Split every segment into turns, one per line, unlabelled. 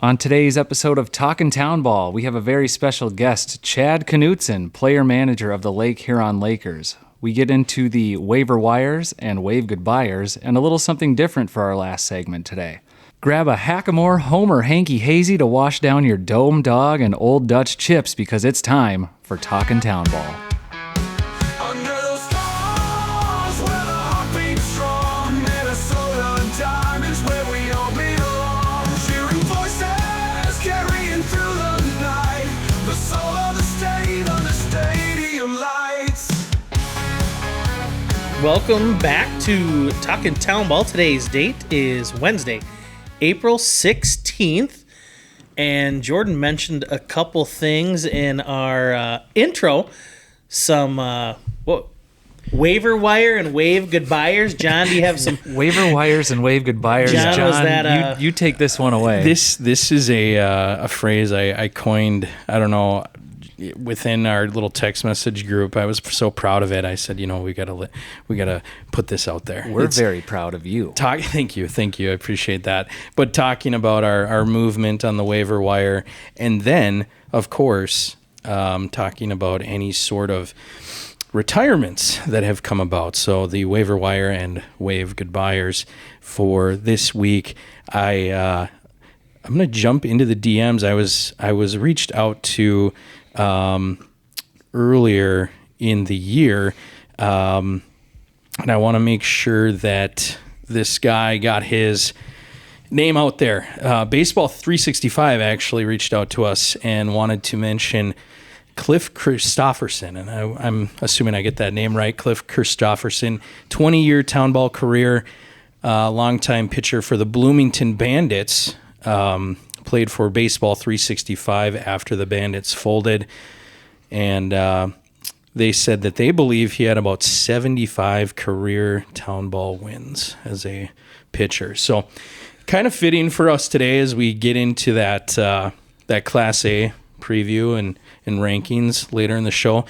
On today's episode of Talkin Townball, we have a very special guest, Chad Knutson, player-manager of the Lake Heron Lakers. We get into the waiver wires and wave goodbyers, and a little something different for our last segment today. Grab a Hackamore Homer Hanky Hazy to wash down your Dome Dog and Old Dutch chips because it's time for Talkin Townball.
Welcome back to Talkin Townball. Today's date is Wednesday, April 16th. And Jordan mentioned a couple things in our intro. Some waiver wire and wave goodbyers. John, do you have some
waiver wires and wave goodbyers?
John, was that
you take this one away.
This is a phrase I coined. I don't know. Within our little text message group, I was so proud of it. I said, we gotta put this out there.
We're very proud of you.
Thank you. I appreciate that. But talking about our movement on the waiver wire, and then of course talking about any sort of retirements that have come about. So the waiver wire and wave goodbyers for this week. I'm gonna jump into the DMs. I was reached out to earlier in the year, and I want to make sure that this guy got his name out there. Baseball 365 actually reached out to us and wanted to mention Cliff Christopherson, and I'm assuming I get that name right. Cliff Christopherson, 20-year town ball career, longtime pitcher for the Bloomington Bandits. Played for Baseball 365 after the Bandits folded, and they said that they believe he had about 75 career town ball wins as a pitcher. So kind of fitting for us today as we get into that Class A preview and rankings later in the show.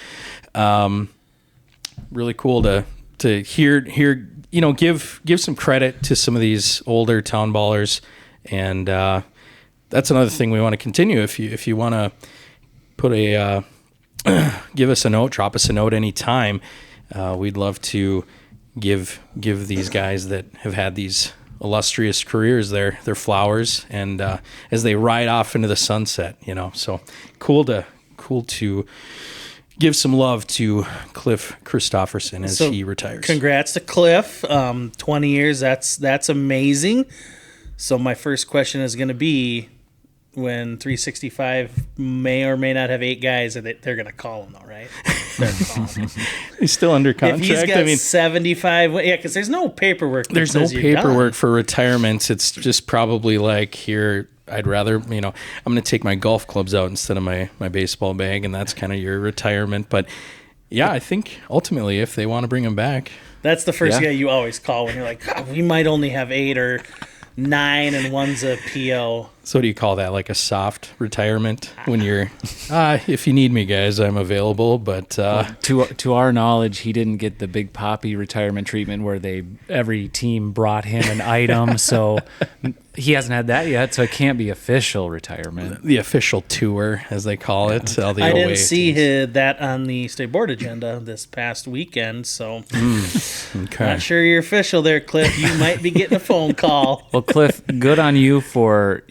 Really cool to hear give some credit to some of these older town ballers, and that's another thing we want to continue. If you want to put give us a note, drop us a note anytime. We'd love to give these guys that have had these illustrious careers their flowers, and as they ride off into the sunset, So cool to give some love to Cliff Christopherson as he retires.
Congrats to Cliff. 20 years. That's amazing. So my first question is going to be, when 365 may or may not have 8 guys, they're going to call him, though, right? They're calling him.
He's still under contract.
If he's got 75, because there's no paperwork.
There's no paperwork for retirements. It's just probably like, here, I'd rather, I'm going to take my golf clubs out instead of my baseball bag, and that's kind of your retirement. But yeah, I think ultimately, if they want to bring him back,
that's the first guy you always call when you're like, God, we might only have 8 or 9 and one's a PO.
So do you call that like a soft retirement when you're, if you need me, guys, I'm available. But
to our knowledge, he didn't get the Big Papi retirement treatment where every team brought him an item. So he hasn't had that yet. So it can't be official retirement.
The official tour, as they call it. All the
I didn't see that on the state board agenda this past weekend. So
okay.
Not sure you're official there, Cliff. You might be getting a phone call.
Well, Cliff, good on you for,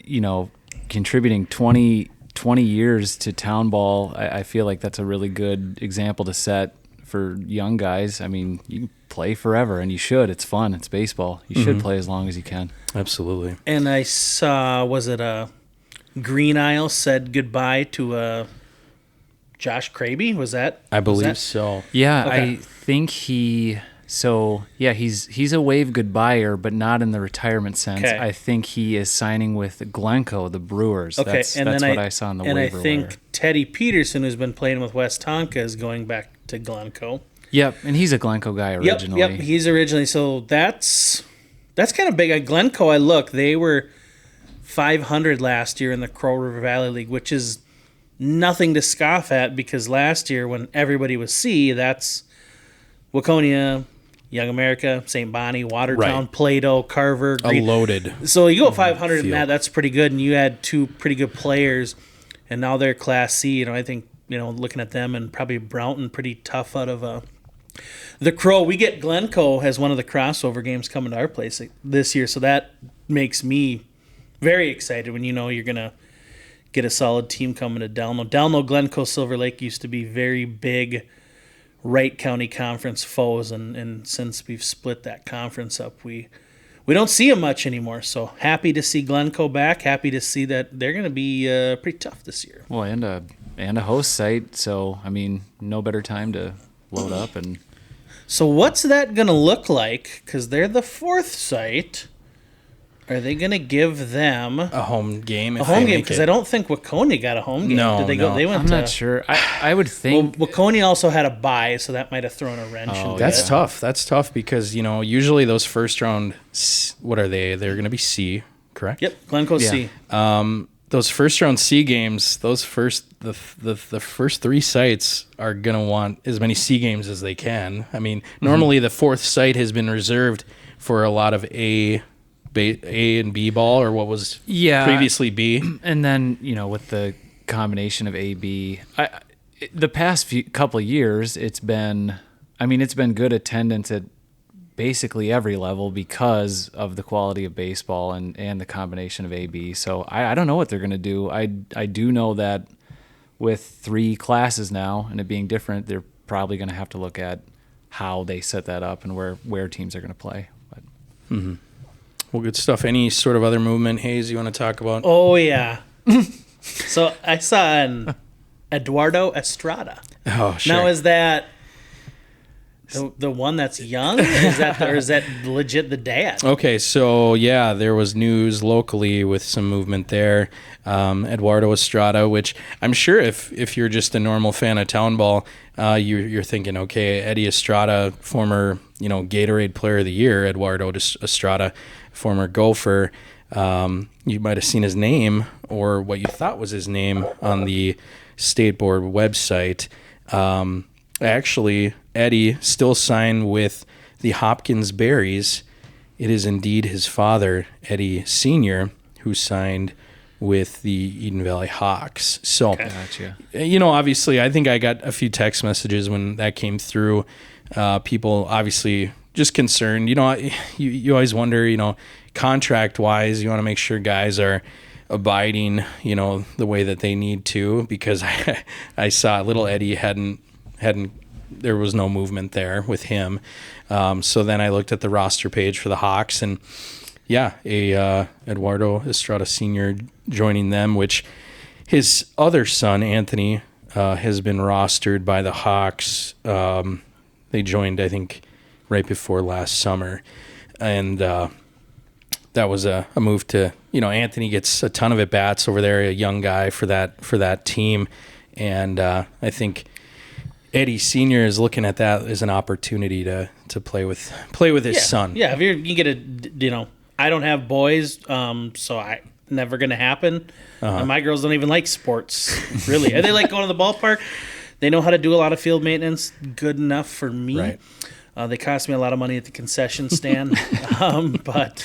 contributing 20 years to town ball. I feel like that's a really good example to set for young guys. I mean, you can play forever, and you should. It's fun. It's baseball. You should play as long as you can.
Absolutely.
And I saw, was it Green Isle said goodbye to Josh Kraby? Was that?
I believe so.
Yeah,
Okay.
I think he's a wave goodbyer, but not in the retirement sense.
Okay.
I think he is signing with Glencoe, the Brewers.
Okay,
That's what I saw on the waiver
And I think
wire.
Teddy Peterson, who's been playing with West Tonka, is going back to Glencoe.
Yep, and he's a Glencoe guy originally.
Yep, he's originally. So that's kind of big. At Glencoe, they were 500 last year in the Crow River Valley League, which is nothing to scoff at, because last year when everybody was C, that's Waconia, Young America, St. Bonnie, Watertown,
Right.
Plato, Carver.
A loaded.
So you go 500 in
field.
that, that's pretty good. And you had 2 pretty good players, and now they're Class C. I think, looking at them and probably Brownton pretty tough out of the Crow. We get Glencoe as one of the crossover games coming to our place this year, so that makes me very excited when you're going to get a solid team coming to Delno. Delno, Glencoe, Silver Lake used to be very big Wright County Conference foes, and since we've split that conference up, we don't see them much anymore. So happy to see Glencoe back. Happy to see that they're going to be pretty tough this year.
Well, and a host site, so no better time to load up. And
So what's that going to look like? Because they're the 4th site. Are they going to give them
A home game.
a home game? Because I don't think Waconia got a home game.
No,
Did they go?
no.
They went
I'm not sure. I would think.
Well, Waconia also had a bye, so that might have thrown a wrench into
That's
it.
tough. That's tough because, usually those first round, what are they? They're going to be C, correct?
Yep, Glencoe C.
Those first round C games, the first 3 sites are going to want as many C games as they can. Normally the 4th site has been reserved for a lot of A and B ball, or what was previously B.
And then, with the combination of A, B, the past couple of years, it's been good attendance at basically every level because of the quality of baseball and the combination of A, B. So I don't know what they're going to do. I do know that with 3 classes now and it being different, they're probably going to have to look at how they set that up and where teams are going to play. But.
Well, good stuff. Any sort of other movement, Hayes, you want to talk about?
Oh, yeah. So I saw an Eduardo Estrada.
Oh, sure.
Now, is that the one that's young? Or is that legit the dad?
Okay, so yeah, there was news locally with some movement there. Eduardo Estrada, which I'm sure if you're just a normal fan of Townball, you're thinking, okay, Eddie Estrada, former Gatorade Player of the Year, Eduardo Estrada, former Gopher. You might have seen his name or what you thought was his name on the state board website. Actually, Eddie still signed with the Hopkins Berries. It is indeed his father, Eddie Sr., who signed with the Eden Valley Hawks. So,
Gotcha.
Obviously, I think I got a few text messages when that came through. People obviously just concerned. You always wonder, contract-wise, you want to make sure guys are abiding, the way that they need to, because I saw little Eddie hadn't there was no movement there with him. So then I looked at the roster page for the Hawks, and Eduardo Estrada Sr. joining them, which his other son, Anthony, has been rostered by the Hawks. They joined, I think, right before last summer. And that was a move to, Anthony gets a ton of at-bats over there, a young guy for that team. And I think Eddie Sr. is looking at that as an opportunity to play with his son.
Yeah, if you get I don't have boys, so never going to happen. My girls don't even like sports, really. They like going to the ballpark. They know how to do a lot of field maintenance, good enough for me.
Right.
They cost me a lot of money at the concession stand, but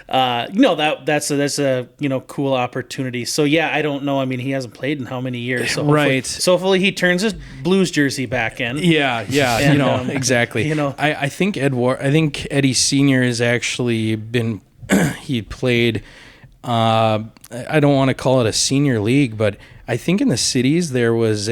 that's a cool opportunity. So yeah, I don't know. He hasn't played in how many years? So
Right.
Hopefully he turns his Blues jersey back in.
Yeah,
And,
exactly. I think Eddie Sr. has actually been. He played. I don't want to call it a senior league, but I think in the cities there was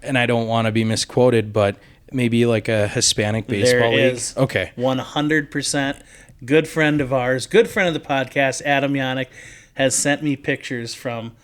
and I don't want to be misquoted, but maybe like a Hispanic baseball league.
There is.
Okay.
100%. Good friend of ours, good friend of the podcast, Adam Yannick, has sent me pictures from,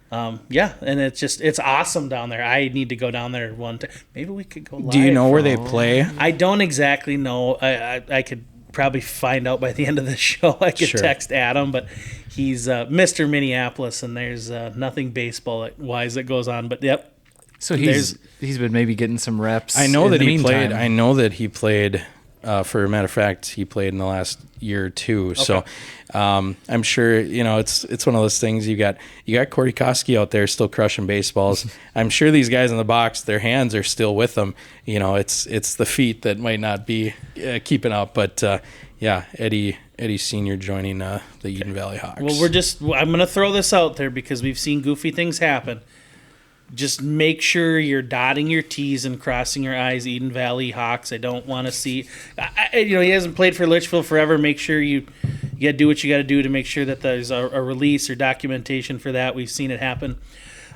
and it's awesome down there. I need to go down there one time. Maybe we could go live.
Do you know where they play?
I don't exactly know. I could probably find out by the end of the show. I could text Adam, but he's Mr. Minneapolis, and there's nothing baseball-wise that goes on. But, yep.
So he's been maybe getting some reps.
I know that he
meantime.
played. I know that he played For a matter of fact, he played in the last year or two. Okay. So I'm sure, it's one of those things. You got Corey Koski out there still crushing baseballs. I'm sure these guys in the box, their hands are still with them. It's the feet that might not be keeping up. But Eddie Sr. joining the Eden Valley Hawks.
Well, I'm going to throw this out there because we've seen goofy things happen. Just make sure you're dotting your T's and crossing your I's, Eden Valley Hawks. I don't want to see... he hasn't played for Litchfield forever. Make sure you got to do what you got to do to make sure that there's a release or documentation for that. We've seen it happen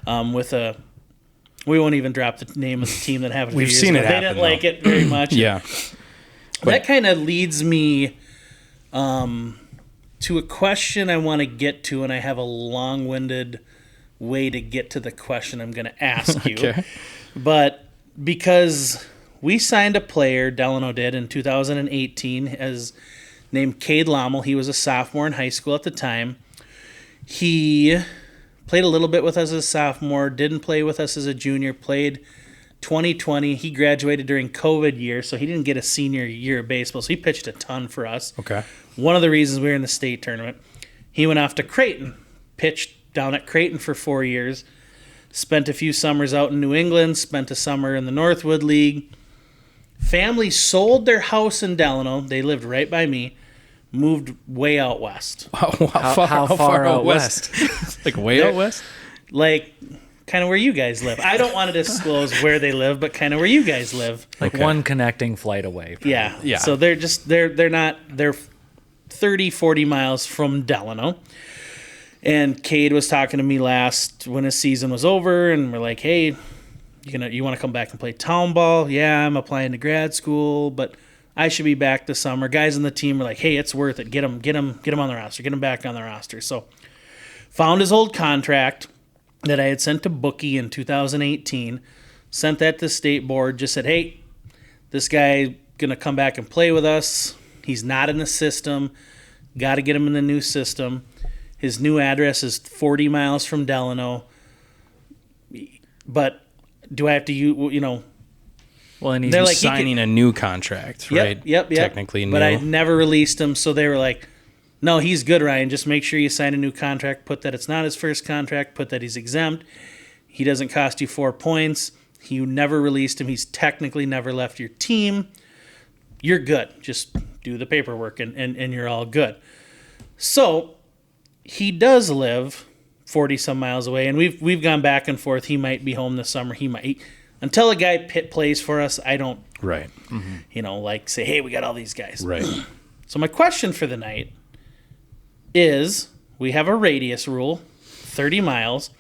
with a... We won't even drop the name of the team that happened.
We've seen it happen,
they didn't like it very much.
Yeah.
That kind of leads me to a question I want to get to, and I have a long-winded way to get to the question I'm going to ask you.
Okay.
But because we signed a player, Delano did, in 2018 as named Cade Lommel. He was a sophomore in high school at the time. He played a little bit with us as a sophomore, didn't play with us as a junior, played 2020. He graduated during COVID year, so he didn't get a senior year of baseball, so he pitched a ton for us.
Okay.
One of the reasons we were in the state tournament. He went off to Creighton, pitched down at Creighton for 4 years, spent a few summers out in New England, spent a summer in the Northwood League. Family sold their house in Delano. They lived right by me, moved way out west.
How far out west?
Like way out west?
Like kind of where you guys live. I don't want to disclose where they live, but kind of where you guys live.
Like one connecting flight away.
Yeah. So they're 30, 40 miles from Delano. And Cade was talking to me last when his season was over, and we're like, "Hey, you want to come back and play Townball?" Yeah, I'm applying to grad school, but I should be back this summer. Guys on the team were like, "Hey, it's worth it. Get him on the roster. Get him back on the roster." So, found his old contract that I had sent to Bookie in 2018. Sent that to the state board. Just said, "Hey, this guy gonna come back and play with us. He's not in the system. Got to get him in the new system." His new address is 40 miles from Delano. But do I have to,
Well, and he's signing a new contract, right?
Yep.
Technically new.
But I never released him, so they were like, "No, he's good, Ryan. Just make sure you sign a new contract. Put that it's not his first contract. Put that he's exempt. He doesn't cost you 4 points. You never released him. He's technically never left your team. You're good. Just do the paperwork, and you're all good." So he does live 40-some miles away, and we've gone back and forth. He might be home this summer. He might. Until a guy plays for us, I don't,
right.
Say, "Hey, we got all these guys."
Right.
So my question for the night is, we have a radius rule, 30 miles,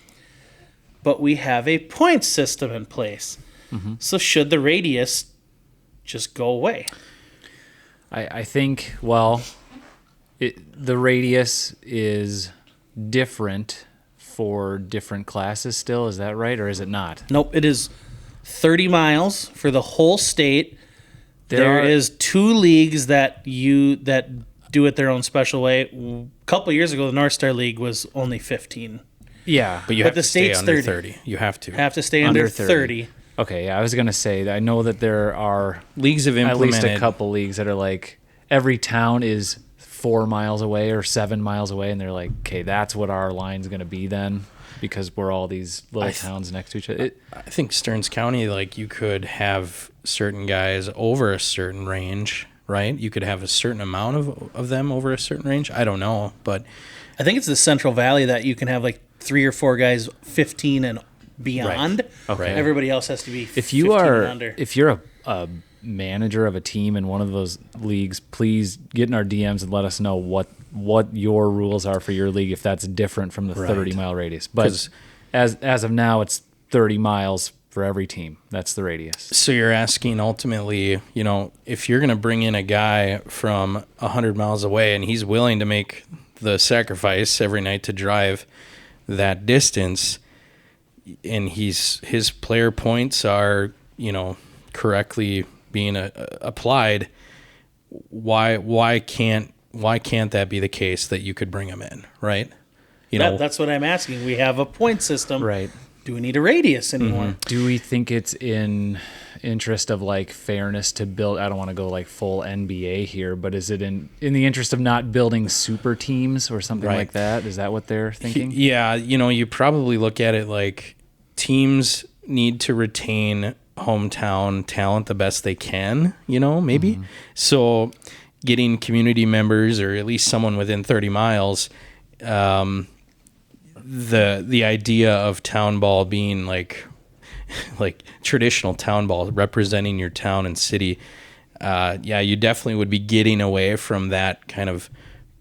but we have a point system in place. Mm-hmm. So should the radius just go away?
I think, the radius is different for different classes still. Is that right, or is it not?
Nope, it is 30 miles for the whole state. There is 2 leagues that do it their own special way. A couple of years ago, the North Star League was only 15.
Yeah,
but you have to stay under 30. You have to
stay under 30.
Okay, yeah, I was gonna say I know that there are
leagues have implemented
at least a couple leagues that are like every town is 4 miles away or 7 miles away, and they're like, okay, that's what our line's going to be then, because we're all these little towns next to each other.
I think Stearns County, you could have certain guys over a certain range, right? You could have a certain amount of them over a certain range. I don't know, but
I think it's the Central Valley that you can have 3 or 4 guys 15 and beyond.
Right. Okay.
Everybody else has to be
if you
15
are
and under.
If you're a manager of a team in one of those leagues, please get in our DMs and let us know what your rules are for your league, if that's different from the 30-mile radius. But as of now, it's 30 miles for every team. That's the radius.
So you're asking ultimately, if you're going to bring in a guy from 100 miles away and he's willing to make the sacrifice every night to drive that distance, and his player points are, correctly being applied, why can't that be the case that you could bring him in, right?
That's what I'm asking. We have a point system,
right?
Do we need a radius anymore?
Mm-hmm. Do we think it's in interest of like fairness to build? I don't want to go like full NBA here, but is it in the interest of not building super teams or something like that? Is that what they're thinking?
Yeah, you probably look at it like teams need to retain hometown talent the best they can, maybe. Mm-hmm. So getting community members or at least someone within 30 miles, the idea of town ball being like traditional town ball representing your town and city, you definitely would be getting away from that kind of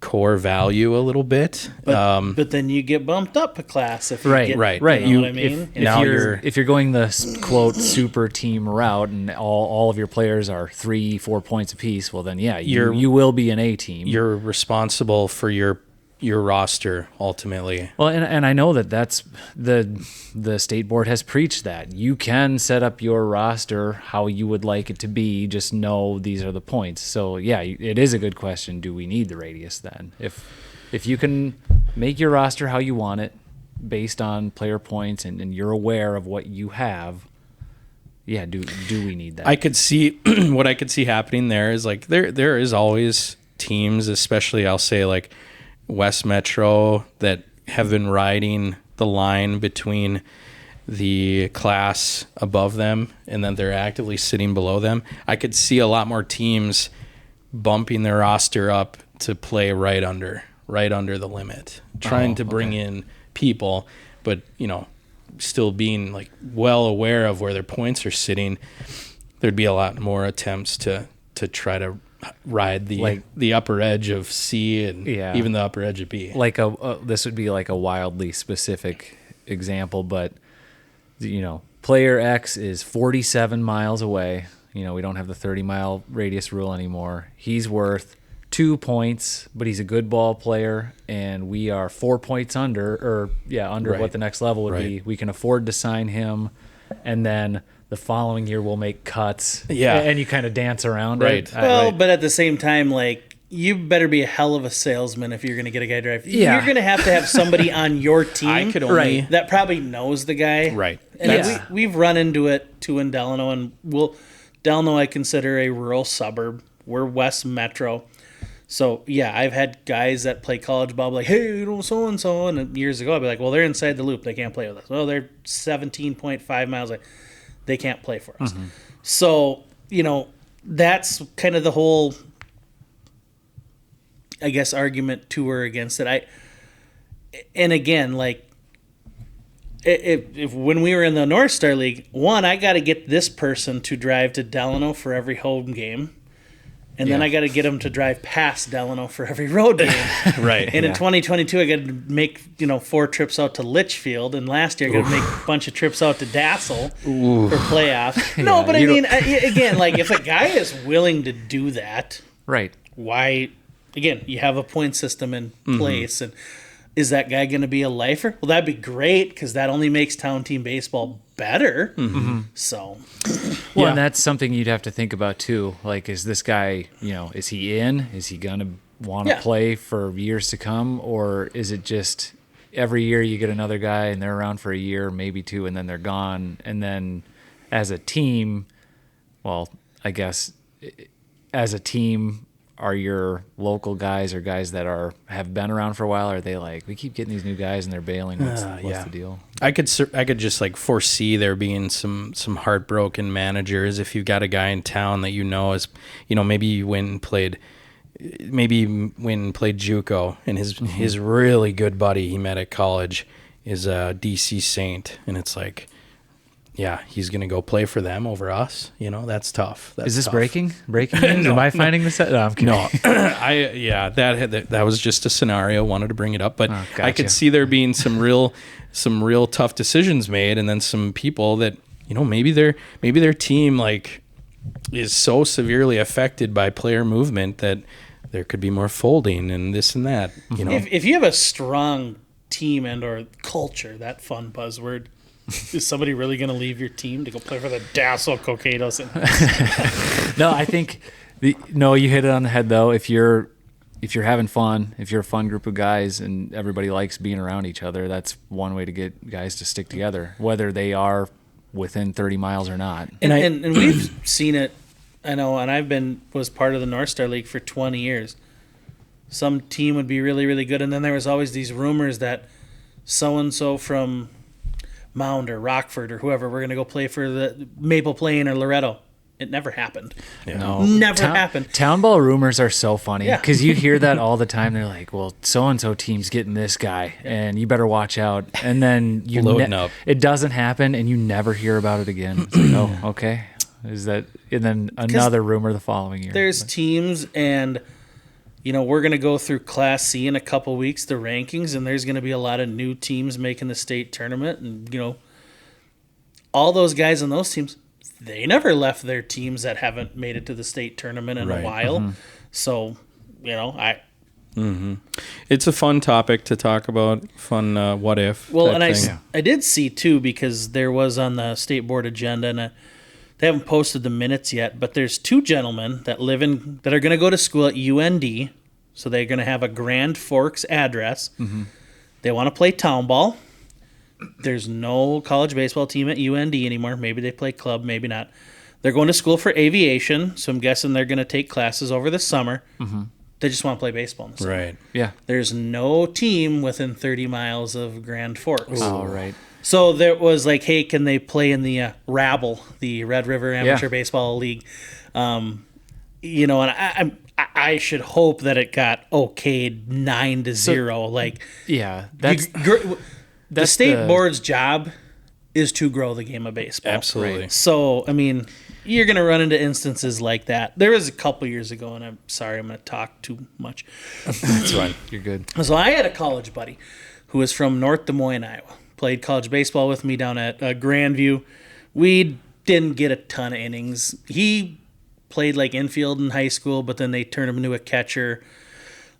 core value a little bit.
But then you get bumped up a class if you
right.
You know what I mean?
If you're going the quote super team route and all of your players are 3-4 points apiece, well then you will be an A team.
You're responsible for your roster ultimately.
Well, and I know that's the state board has preached that you can set up your roster how you would like it to be. Just know these are the points. So yeah, it is a good question. Do we need the radius then? If you can make your roster how you want it based on player points and you're aware of what you have, yeah, do we need that?
I could see what I could see happening there is like there is always teams, especially I'll say like West Metro, that have been riding the line between the class above them and then they're actively sitting below them. I could see a lot more teams bumping their roster up to play right under the limit, trying to bring in people, but still being like well aware of where their points are sitting. There'd be a lot more attempts to try to ride the upper edge of C and even the upper edge of B.
Like this would be like a wildly specific example, but player X is 47 miles away. We don't have the 30-mile radius rule anymore. He's worth 2 points, but he's a good ball player, and we are 4 points under what the next level would be. We can afford to sign him, and then the following year we'll make cuts. Yeah. And you kind of dance around it.
Well, but at the same time, like, you better be a hell of a salesman if you're going to get a guy drive. Yeah. You're going to have somebody on your team that probably knows the guy.
Right.
And we've run into it too in Delano, and Delano I consider a rural suburb. We're West Metro. So, yeah, I've had guys that play college ball like, hey, so-and-so. And years ago, I'd be like, well, they're inside the loop. They can't play with us. Well, they're 17.5 miles away. They can't play for us. Mm-hmm. So, that's kind of the whole, I guess, argument to or against it. And again, like, if when we were in the North Star League, I got to get this person to drive to Delano for every home game. And then I got to get them to drive past Delano for every road game.
Right.
And in 2022, I got to make 4 trips out to Litchfield, and last year I got to make a bunch of trips out to Dassel for playoffs. No, but I mean, again, like if a guy is willing to do that,
right?
Why? Again, you have a point system in place, and is that guy going to be a lifer? Well, that'd be great because that only makes town team baseball better. Mm-hmm. So,
and that's something you'd have to think about too. Like, is this guy, is he in? Is he going to want to play for years to come? Or is it just every year you get another guy and they're around for a year, maybe 2, and then they're gone? And then as a team, well, I guess as a team, are your local guys or guys that have been around for a while? Are they like, we keep getting these new guys and they're bailing? What's the deal?
I could just like foresee there being some heartbroken managers if you've got a guy in town that is, maybe when played JUCO and his really good buddy he met at college is a DC Saint, and it's like, yeah, he's going to go play for them over us. That's tough. Is
this tough. Breaking news? Am I finding this out? No, I'm kidding.
No, that was just a scenario. Wanted to bring it up, but gotcha. I could see there being some real tough decisions made, and then some people that maybe their team like is so severely affected by player movement that there could be more folding and this and that.
If you have a strong team and or culture, that fun buzzword. Is somebody really going to leave your team to go play for the Dassel Coqueitos?
No, I think you hit it on the head though. If you're having fun, if you're a fun group of guys and everybody likes being around each other, that's one way to get guys to stick together. Whether they are within 30 miles or not.
And we've seen it, I know, and was part of the North Star League for 20 years. Some team would be really, really good, and then there was always these rumors that so-and-so from Mound or Rockford or whoever, we're going to go play for the Maple Plain or Loretto. It never happened.
Yeah.
No,
Never happened.
Townball rumors are so funny
Yeah.
because you hear that all the time. They're like, "Well, so and so team's getting this guy, and you better watch out." And then you
Loading up.
It doesn't happen, and you never hear about it again. It's like, oh, okay. Is that? And then another rumor the following year.
There's teams, and we're going to go through Class C in a couple weeks, the rankings, and there's going to be a lot of new teams making the state tournament, and all those guys on those teams, they never left their teams that haven't made it to the state tournament in a while. Mm-hmm. So,
It's a fun topic to talk about. Fun what if.
Well, and
thing.
I did see too, because there was on the state board agenda, and they haven't posted the minutes yet, but there's two gentlemen that that are going to go to school at UND. So they're going to have a Grand Forks address. Mm-hmm. They want to play Townball. There's no college baseball team at UND anymore. Maybe they play club, maybe not. They're going to school for aviation, so I'm guessing they're going to take classes over the summer. Mm-hmm. They just want to play baseball in the summer.
Right.
Yeah.
There's no team within 30 miles of Grand Forks.
Oh, right.
So there was like, hey, can they play in the Rabble, the Red River Amateur Baseball League? And I should hope that it got okayed 9-0. The state board's job is to grow the game of baseball.
Absolutely.
Right? So, you're going to run into instances like that. There was a couple years ago, and I'm sorry, I'm going to talk too much.
That's fine.
You're good.
So I had a college buddy who was from North Des Moines, Iowa. Played college baseball with me down at Grandview. We didn't get a ton of innings. He played like infield in high school, but then they turned him into a catcher.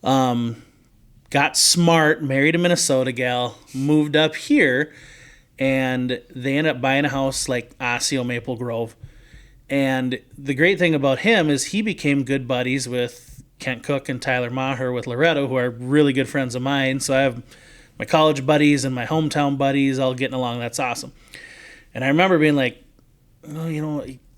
Got smart, married a Minnesota gal, moved up here, and they ended up buying a house like Osseo Maple Grove. And the great thing about him is he became good buddies with Kent Cook and Tyler Maher with Loretto, who are really good friends of mine. So I have my college buddies and my hometown buddies all getting along. That's awesome. And I remember being like,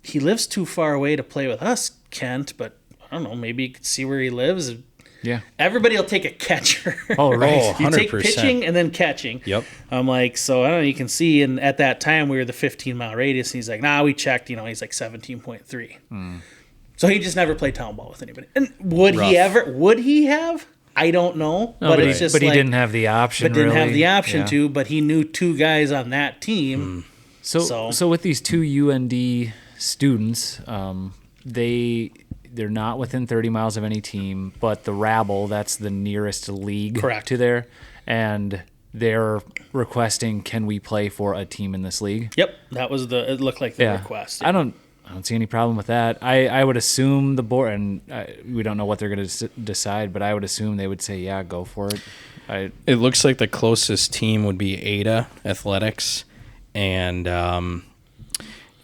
he lives too far away to play with us, Kent, but I don't know, maybe you could see where he lives.
Yeah.
Everybody will take a catcher.
Oh, right.
You
100%.
take pitching and then catching.
Yep.
I'm like, so I don't know, you can see, and at that time we were the 15-mile radius, and he's like, nah, we checked, he's like 17.3. So he just never played town ball with anybody. And would he have? I don't know.
No, it's just he didn't have the option.
But didn't have the option to, but he knew two guys on that team.
So with these two UND students, they're not within 30 miles of any team, but the Rabble, that's the nearest league to there, and they're requesting, can we play for a team in this league?
Yep, that was it looked like the request.
I don't see any problem with that. I would assume the board, and we don't know what they're going to decide, but I would assume they would say, yeah, go for it.
It looks like the closest team would be Ada Athletics, and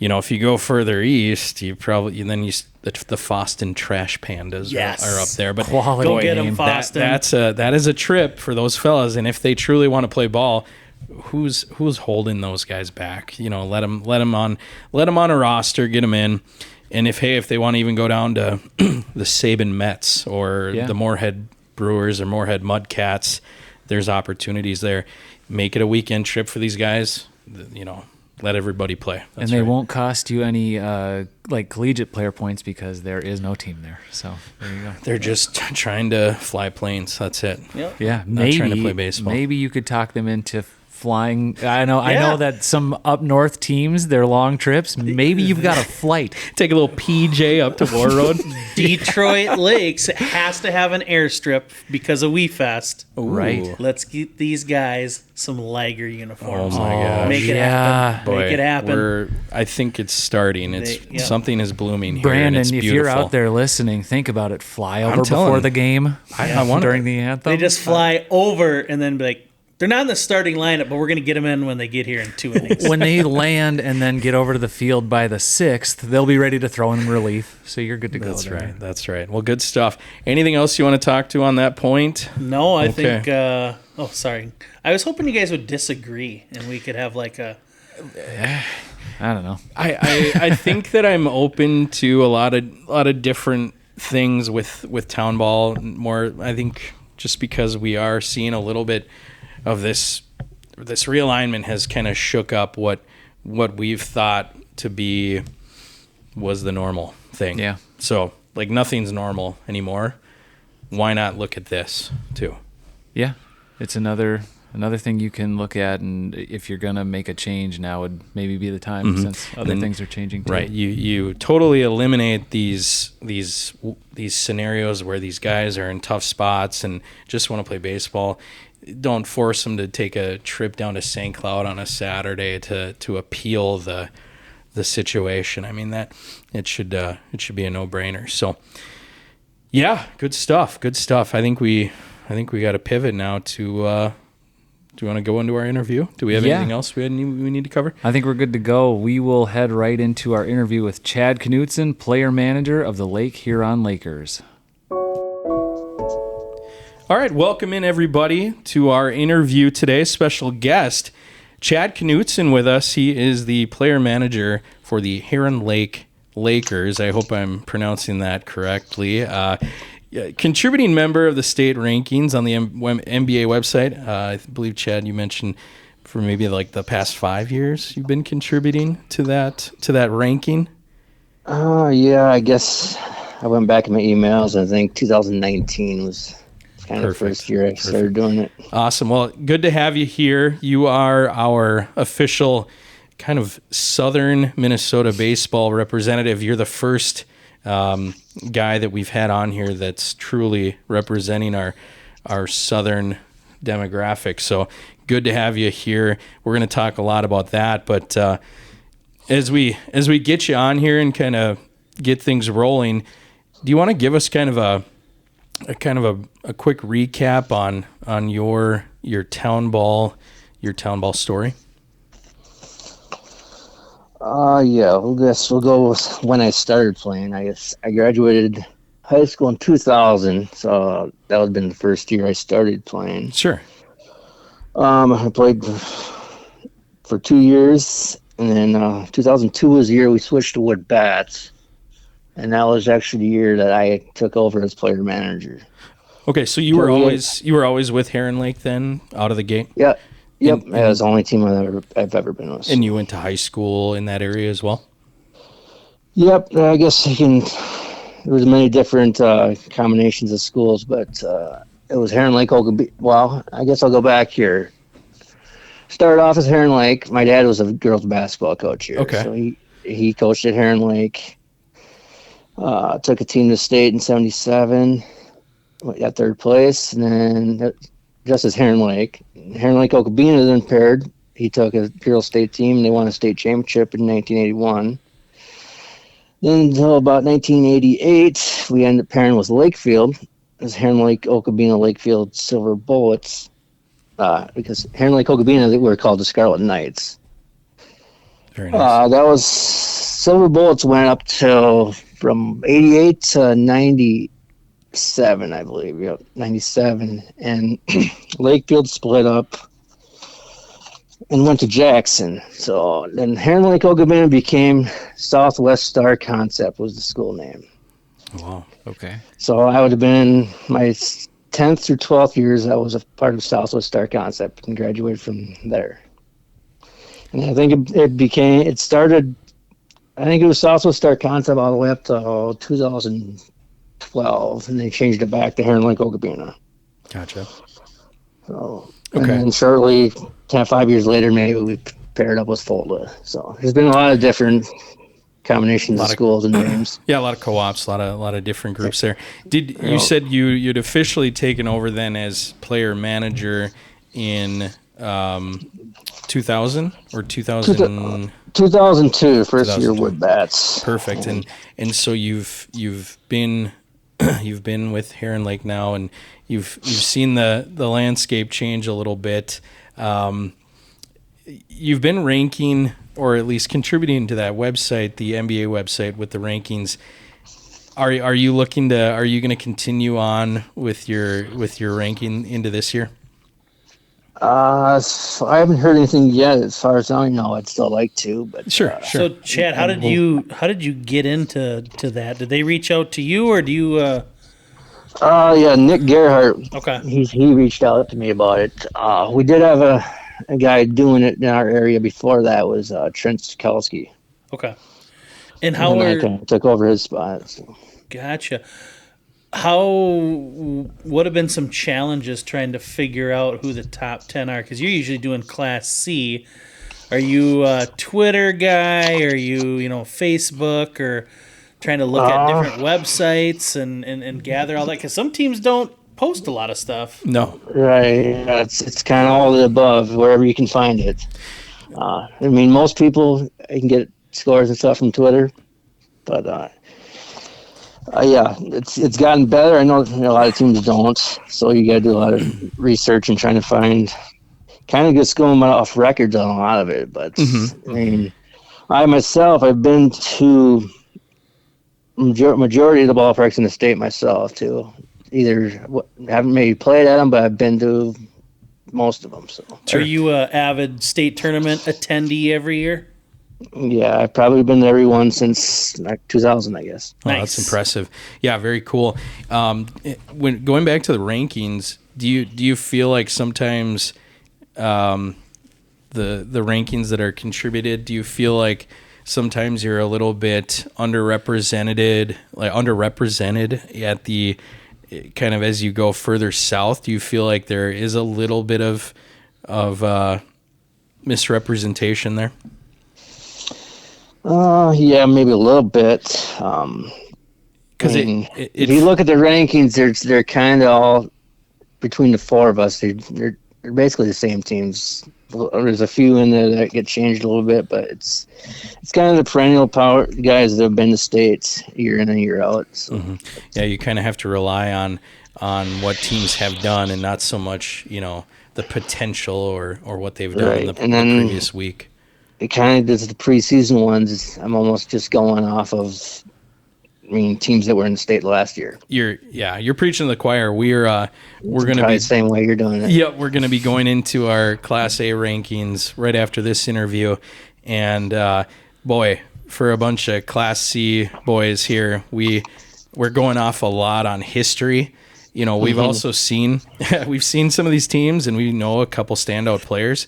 if you go further east, the Foston Trash Pandas are up there. But
quality
go get them, Foston.
That is a trip for those fellas, and if they truly want to play ball, who's holding those guys back? Let them on a roster, get them in, and if they want to even go down to the Sabin Mets or the Moorhead Brewers or Moorhead Mudcats, there's opportunities there. Make it a weekend trip for these guys. Let everybody play.
And they won't cost you any collegiate player points because there is no team there. So there you go.
They're just trying to fly planes. That's it.
Yep.
Yeah,
Not trying to play baseball.
Maybe you could talk them into flying. I know that some up north teams, their long trips, maybe you've got a flight.
Take a little PJ up to War Road.
Detroit Lakes has to have an airstrip because of We Fest.
Right.
Let's get these guys some Liger uniforms.
Oh my gosh.
Make it happen.
Boy,
Make it happen.
I think it's starting. Something is blooming here.
Brandon,
and it's
if you're out there listening, think about it. Fly over before the game.
I want
during the anthem.
They just fly over and then be like, they're not in the starting lineup, but we're going to get them in when they get here in 2 innings.
When they land and then get over to the field by the 6th, they'll be ready to throw in relief. So you're good to go.
That's right. Well, good stuff. Anything else you want to talk to on that point?
No, I think. Sorry. I was hoping you guys would disagree and we could have like a
I don't know.
I think that I'm open to a lot of different things with Townball. More, I think, just because we are seeing a little bit of this realignment has kind of shook up what we've thought to be was the normal thing.
Yeah.
So like nothing's normal anymore. Why not look at this too?
Yeah, it's another thing you can look at, and if you're gonna make a change, now would maybe be the time since other things are changing too.
Right, you totally eliminate these scenarios where these guys are in tough spots and just want to play baseball. Don't force them to take a trip down to St. Cloud on a Saturday to appeal the situation. I mean, that it should be a no-brainer. So yeah, good stuff. I think we got to pivot now to. Do you want to go into our interview? Do we have anything else we need to cover?
I think we're good to go. We will head right into our interview with Chad Knutson, player manager of the Lake Huron Lakers.
All right, welcome in everybody to our interview today. Special guest, Chad Knutson with us. He is the player manager for the Heron Lake Lakers. I hope I'm pronouncing that correctly. Contributing member of the state rankings on the NBA website. I believe, Chad, you mentioned for maybe like the past 5 years you've been contributing to that ranking.
Yeah, I guess I went back in my emails. I think 2019 was kind of the first year I started doing it.
Awesome. Well, good to have you here. You are our official kind of Southern Minnesota baseball representative. You're the first guy that we've had on here that's truly representing our Southern demographic. So good to have you here. We're going to talk a lot about that, but as we get you on here and kind of get things rolling, do you want to give us kind of a quick recap on your Townball story?
Yeah, we'll go with when I started playing. I guess I graduated high school in 2000, so that would have been the first year I started playing.
Sure.
I played for 2 years, and then 2002 was the year we switched to wood bats, and that was actually the year that I took over as player manager.
Okay, so you were always with Heron Lake then, out of the gate?
Yeah. Yep, that was the only team I've ever been with.
And you went to high school in that area as well?
Yep, I guess there was many different combinations of schools, but it was Heron Lake. Well, I guess I'll go back here. Started off as Heron Lake. My dad was a girls basketball coach here.
Okay.
So he coached at Heron Lake. Took a team to state in 77. Got third place, and then just as Heron Lake Okabena then paired. He took a girls state team, and they won a state championship in 1981. Then until about 1988, we ended up pairing with Lakefield. It was Heron Lake Okabena Lakefield Silver Bullets, because Heron Lake Okabena, they were called the Scarlet Knights.
Very nice.
That was Silver Bullets went up till from 88 to 97, I believe. Yep, 97. And Lakefield split up and went to Jackson. So then Heron Lake Okabena became Southwest Star Concept was the school name.
Wow.
Okay.
So I would have been my 10th through 12th years. I was a part of Southwest Star Concept and graduated from there. And I think it started, I think it was Southwest Star Concept all the way up to 2012, and they changed it back to Heron Lake Okabena.
Gotcha.
So,
Okay.
And then shortly, 5 years later, maybe we paired up with Fulda. So there's been a lot of different combinations of schools and names.
Yeah, a lot of co-ops, a lot of different groups there. You said you'd officially taken over then as player manager in 2000 or 2000?
2002, first year wood bats.
Perfect. And so you've been with Heron Lake now, and you've seen the landscape change a little bit. You've been ranking, or at least contributing to that website, the NBA website, with the rankings. Are you going to continue on with your ranking into this year?
So I haven't heard anything yet. As far as I know, I'd still like to, but
Sure.
So Chad, how did you get into that? Did they reach out to you, or do you?
yeah, Nick Gerhardt.
Okay.
He reached out to me about it. We did have a guy doing it in our area before that was Trent Skalski.
Okay. And
And I kind of took over his spot. So.
Gotcha. What have been some challenges trying to figure out who the top 10 are? Because you're usually doing Class C. Are you a Twitter guy? Are you, Facebook, or trying to look at different websites and gather all that? Because some teams don't post a lot of stuff.
No.
Right. Yeah, it's kind of all of the above, wherever you can find it. I mean, most people can get scores and stuff from Twitter, but yeah, it's gotten better. I know a lot of teams don't, so you got to do a lot of research and trying to find. Kind of just going off records on a lot of it, but I mean, I myself, I've been to majority of the ballparks in the state myself too. Either haven't maybe played at them, but I've been to most of them. So,
Are you a avid state tournament attendee every year?
yeah, I've probably been to every one since 2000, I guess.
Oh,
Nice.
that's impressive. Yeah, very cool. When going back to the rankings, do you feel like sometimes the rankings that are contributed, do you feel like sometimes you're a little bit underrepresented at the kind of as you go further south? Do you feel like there is a little bit of misrepresentation there?
Yeah, maybe a little bit. Because if you look at the rankings, they're kind of all between the four of us. They're basically the same teams. There's a few in there that get changed a little bit, but it's kind of the perennial power guys that have been to states year in and year out. So.
Yeah, you kind of have to rely on what teams have done, and not so much the potential or what they've done in the previous week.
It kind of does the preseason ones. I'm almost just going off of, teams that were in the state last year.
You're preaching to the choir. We're going to be
the same way you're doing it.
Yeah, we're going to be going into our Class A rankings right after this interview, and boy, for a bunch of Class C boys here, we're going off a lot on history. We've also seen some of these teams, and we know a couple standout players.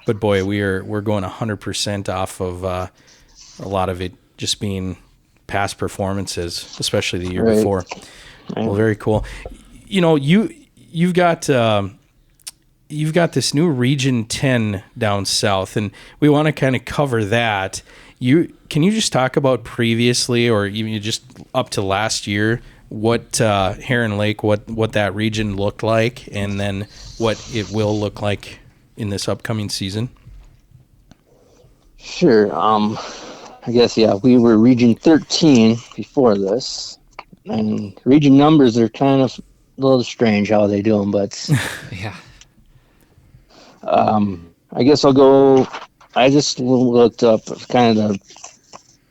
But boy, we're going 100% off of a lot of it just being past performances, especially the year before. Right. Well, very cool. You've got this new Region 10 down south, and we want to kind of cover that. Can you just talk about previously, or even just up to last year, what Heron Lake, what that region looked like, and then what it will look like in this upcoming season?
Sure. I guess, yeah, we were Region 13 before this, and region numbers are kind of a little strange how they do them, but
yeah.
I guess I just looked up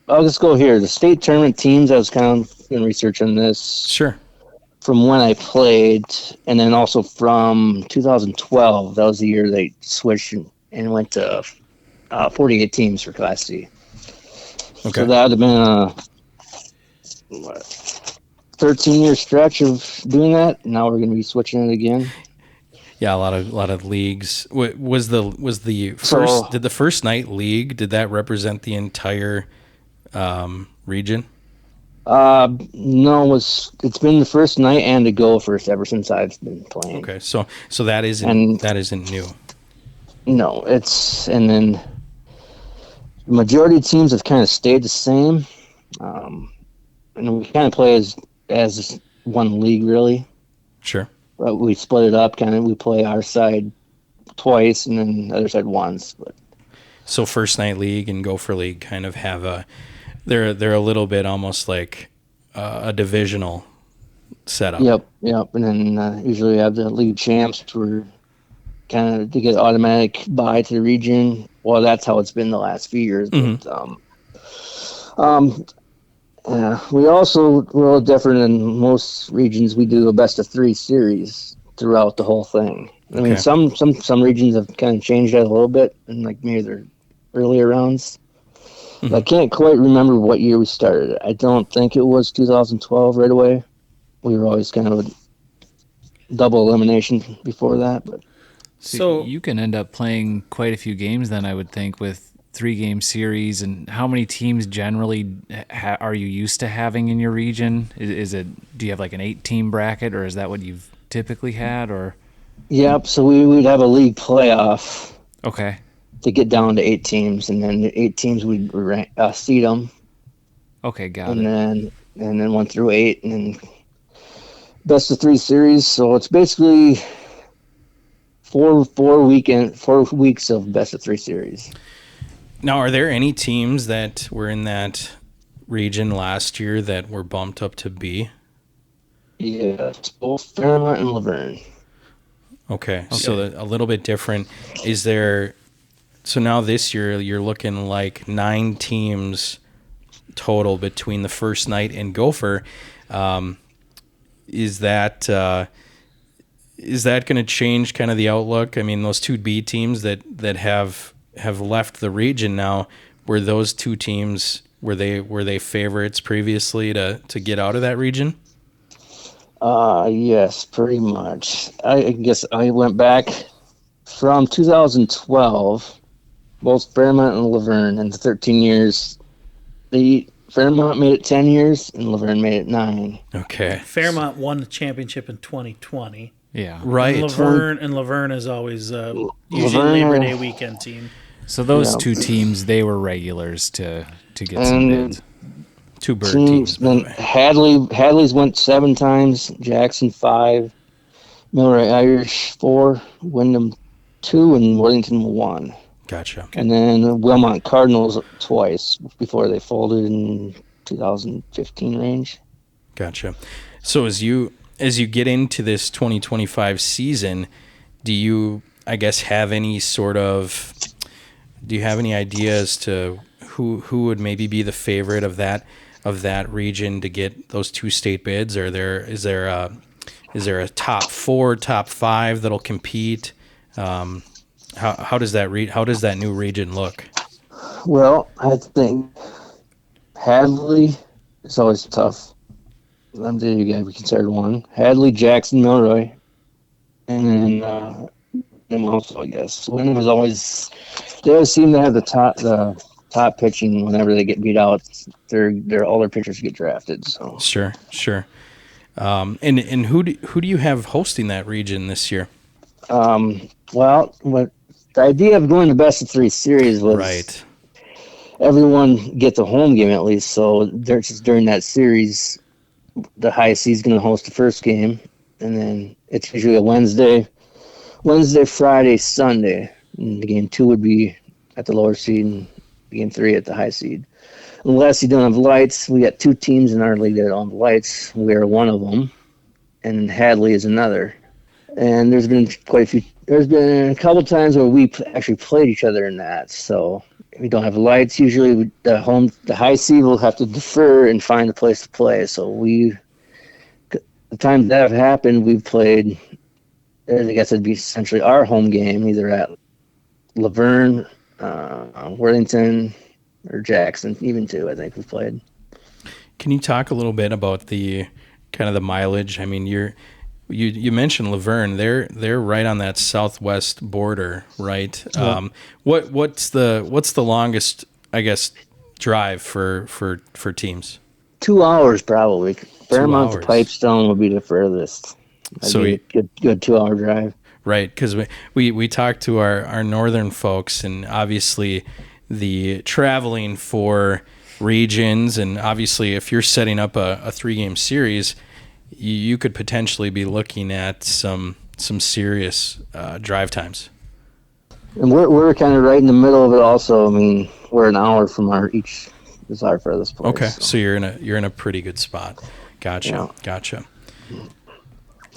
I'll just go here. The state tournament teams, I was kind of doing research on this.
Sure.
From when I played, and then also from 2012, that was the year they switched and went to 48 teams for Class C. Okay. So that would have been a 13-year stretch of doing that. Now we're going to be switching it again.
Yeah, a lot of leagues. Was the first? Did the first night league? Did that represent the entire region?
No, it's been the first night and the Gophers ever since I've been playing.
Okay, so that isn't new.
No, and then the majority of teams have kind of stayed the same, and we kind of play as one league really.
Sure.
But we split it up. We play our side twice and then the other side once. But
so first night league and Gopher League kind of have they're a little bit almost like a divisional setup.
Yep. And then usually we have the league champs for kind of to get automatic bye to the region. Well, that's how it's been the last few years.
Mm-hmm.
But we also, we're a little different than most regions. We do a best of 3 series throughout the whole thing. I mean,
Okay.
some regions have kind of changed that a little bit, and like maybe their earlier rounds. I can't quite remember what year we started. I don't think it was 2012 right away. We were always kind of a double elimination before that, but
So
you can end up playing quite a few games then, I would think, with 3-game series. And how many teams generally are you used to having in your region? Is it, do you have like an 8-team bracket, or is that what you've typically had? Or
yep. So we would have a league playoff
okay,
to get down to 8 teams, and then the 8 teams we'd seed them,
okay, got
and
it.
then 1 through 8, and then best of 3 series. So it's basically 4 weeks of best of 3 series.
Now, are there any teams that were in that region last year that were bumped up to B?
Yeah, it's both Fairmont and Laverne.
Okay. So a little bit different. Is there? So now this year you're looking like 9 teams total between the first night and Gopher. Is that going to change kind of the outlook? I mean, those 2 B teams that have left the region now, were those 2 teams, were they favorites previously to get out of that region?
Yes, pretty much. I guess I went back from 2012, both Fairmont and Laverne, in the 13 years. Fairmont made it 10 years, and Laverne made it 9.
Okay.
Fairmont won the championship in 2020.
Yeah.
Right.
Laverne is always usually
Laverne,
Labor Day weekend team.
So those
Yeah.
2 teams, they were regulars to get
And
some bids.
2 bird teams, by the
Then
way.
Hadley's went 7 times, Jackson 5, Milroy Irish 4, Wyndham 2, and Worthington 1.
Gotcha.
And then Wilmot Cardinals twice before they folded in 2015 range.
Gotcha. So as you get into this 2025 season, do you, I guess, have any idea as to who would maybe be the favorite of that region to get those 2 state bids? Or is there a top 4, top 5 that'll compete? How does that new region look?
Well, I think Hadley is always tough. I'm the you got to be considered one. Hadley, Jackson, Milroy, and then them also, I guess. Wyndham is always. They always seem to have the top pitching. Whenever they get beat out, all their pitchers get drafted. So
Sure. And who do you have hosting that region this year?
well, the idea of going to best of 3 series was
Right.
everyone gets a home game at least. So during that series, the high seed's going to host the first game, and then it's usually a Wednesday, Friday, Sunday. And the game 2 would be at the lower seed, and game 3 at the high seed. Unless you don't have lights, we got 2 teams in our league that don't have lights. We are one of them, and Hadley is another. And there's been a couple times where we actually played each other in that. So we don't have lights. Usually the high seed will have to defer and find a place to play. So the times that have happened, we've played, I guess it'd be essentially our home game, either at Laverne, Worthington, or Jackson, even 2, I think we've played.
Can you talk a little bit about the kind of the mileage? I mean, you mentioned Laverne. They're right on that southwest border, right?
Yeah.
What's the longest, I guess, drive for teams?
2 hours probably. Fairmont to
hours.
Pipestone would be the furthest.
So
That'd be a good 2-hour drive.
Right, because we talked to our northern folks, and obviously the traveling for regions, and obviously if you're setting up a 3-game series, you could potentially be looking at some serious drive times.
And we're kind of right in the middle of it also. I mean, we're an hour from our furthest place.
Okay, so you're in a pretty good spot. Gotcha.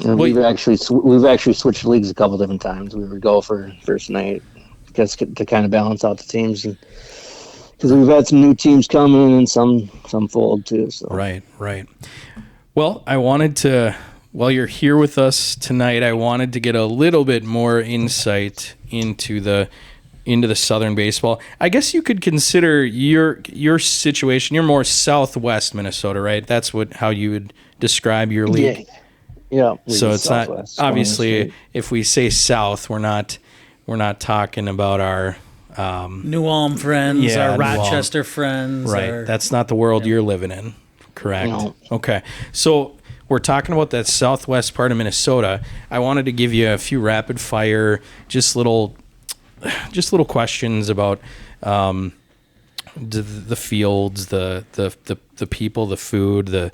And we've actually switched leagues a couple different times. We would go for first night to kind of balance out the teams, because we've had some new teams come in and some fold too. So
Right. Well, I wanted to while you're here with us tonight, I wanted to get a little bit more insight into the Southern baseball. I guess you could consider your situation. You're more Southwest Minnesota, right? That's how you would describe your league.
Yeah.
So it's
Southwest,
not obviously if we say South, we're not talking about our
New Ulm friends,
Yeah,
our
New Ulm.
Rochester friends.
right. That's not the world you're living in, correct?
No.
Okay. So we're talking about that Southwest part of Minnesota. I wanted to give you a few rapid fire, just little questions about the fields, the people, the food,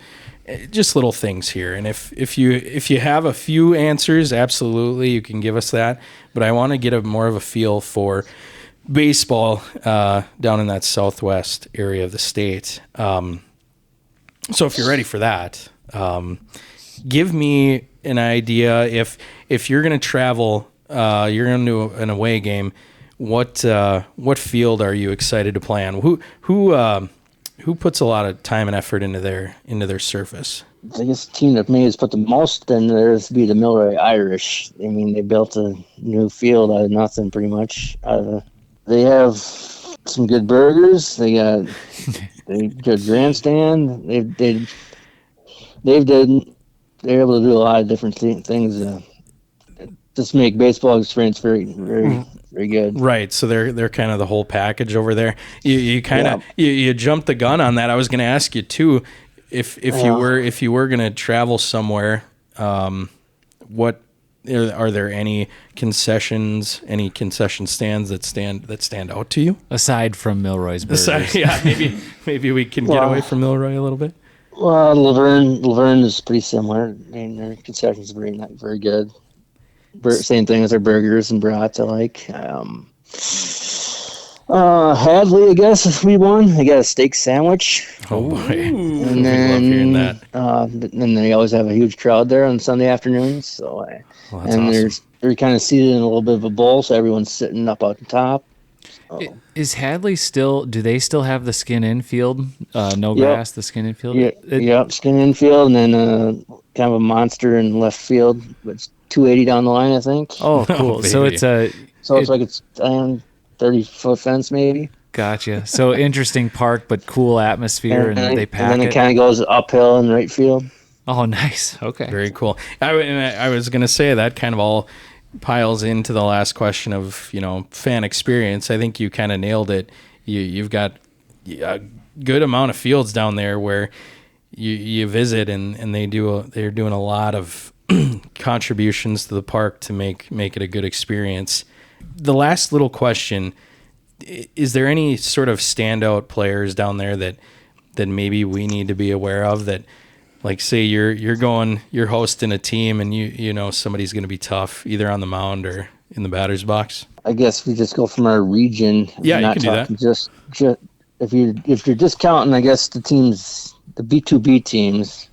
just little things here. And if you have a few answers, absolutely you can give us that. But I want to get more of a feel for baseball down in that Southwest area of the state. So if you're ready for that, give me an idea. If you're going to travel, you're going to do an away game. What field are you excited to play on? Who puts a lot of time and effort into their surface?
I guess the team that may has put the most in there is be the Milroy Irish. I mean, they built a new field out of nothing, pretty much. They have some good burgers. They got a good grandstand. They're able to do a lot of different things. Just make baseball experience very, very, very good.
Right. So they're kind of the whole package over there. You kind of you jumped the gun on that. I was going to ask you too, if you were going to travel somewhere, what are there any concession stands that stand out to you
Aside from Milroy's Burgers.
yeah, maybe we can get away from Milroy a little bit.
Well, Laverne is pretty similar. I mean, their concessions are not very good. Same thing as their burgers and brats I like. Hadley, I guess, if we won. They got a steak sandwich.
Oh boy,
And
I love hearing that.
And they always have a huge crowd there on Sunday afternoons. So,
That's awesome.
they're kind of seated in a little bit of a bowl, so everyone's sitting up on top.
Is Hadley do they still have the skin infield? No
Yep.
grass, the skin infield?
Yep, skin infield, and then kind of a monster in left field. It's 280 down the line, I think.
Oh, cool. So
baby.
it's
30-foot fence maybe.
gotcha. So interesting park, but cool atmosphere, and they pack
and then
it.
it kind of goes uphill in right field.
Oh, nice. Okay.
Very cool. I was going to say that kind of all piles into the last question of, fan experience. I think you kind of nailed it. You've got a good amount of fields down there where you visit and they're doing a lot of contributions to the park to make it a good experience. The last little question, is there any sort of standout players down there that maybe we need to be aware of, that, like, say you're hosting a team and you know somebody's going to be tough either on the mound or in the batter's box?
I guess we just go from our region.
Yeah, you can do that.
Just if you're just counting, I guess the teams, the B2B teams,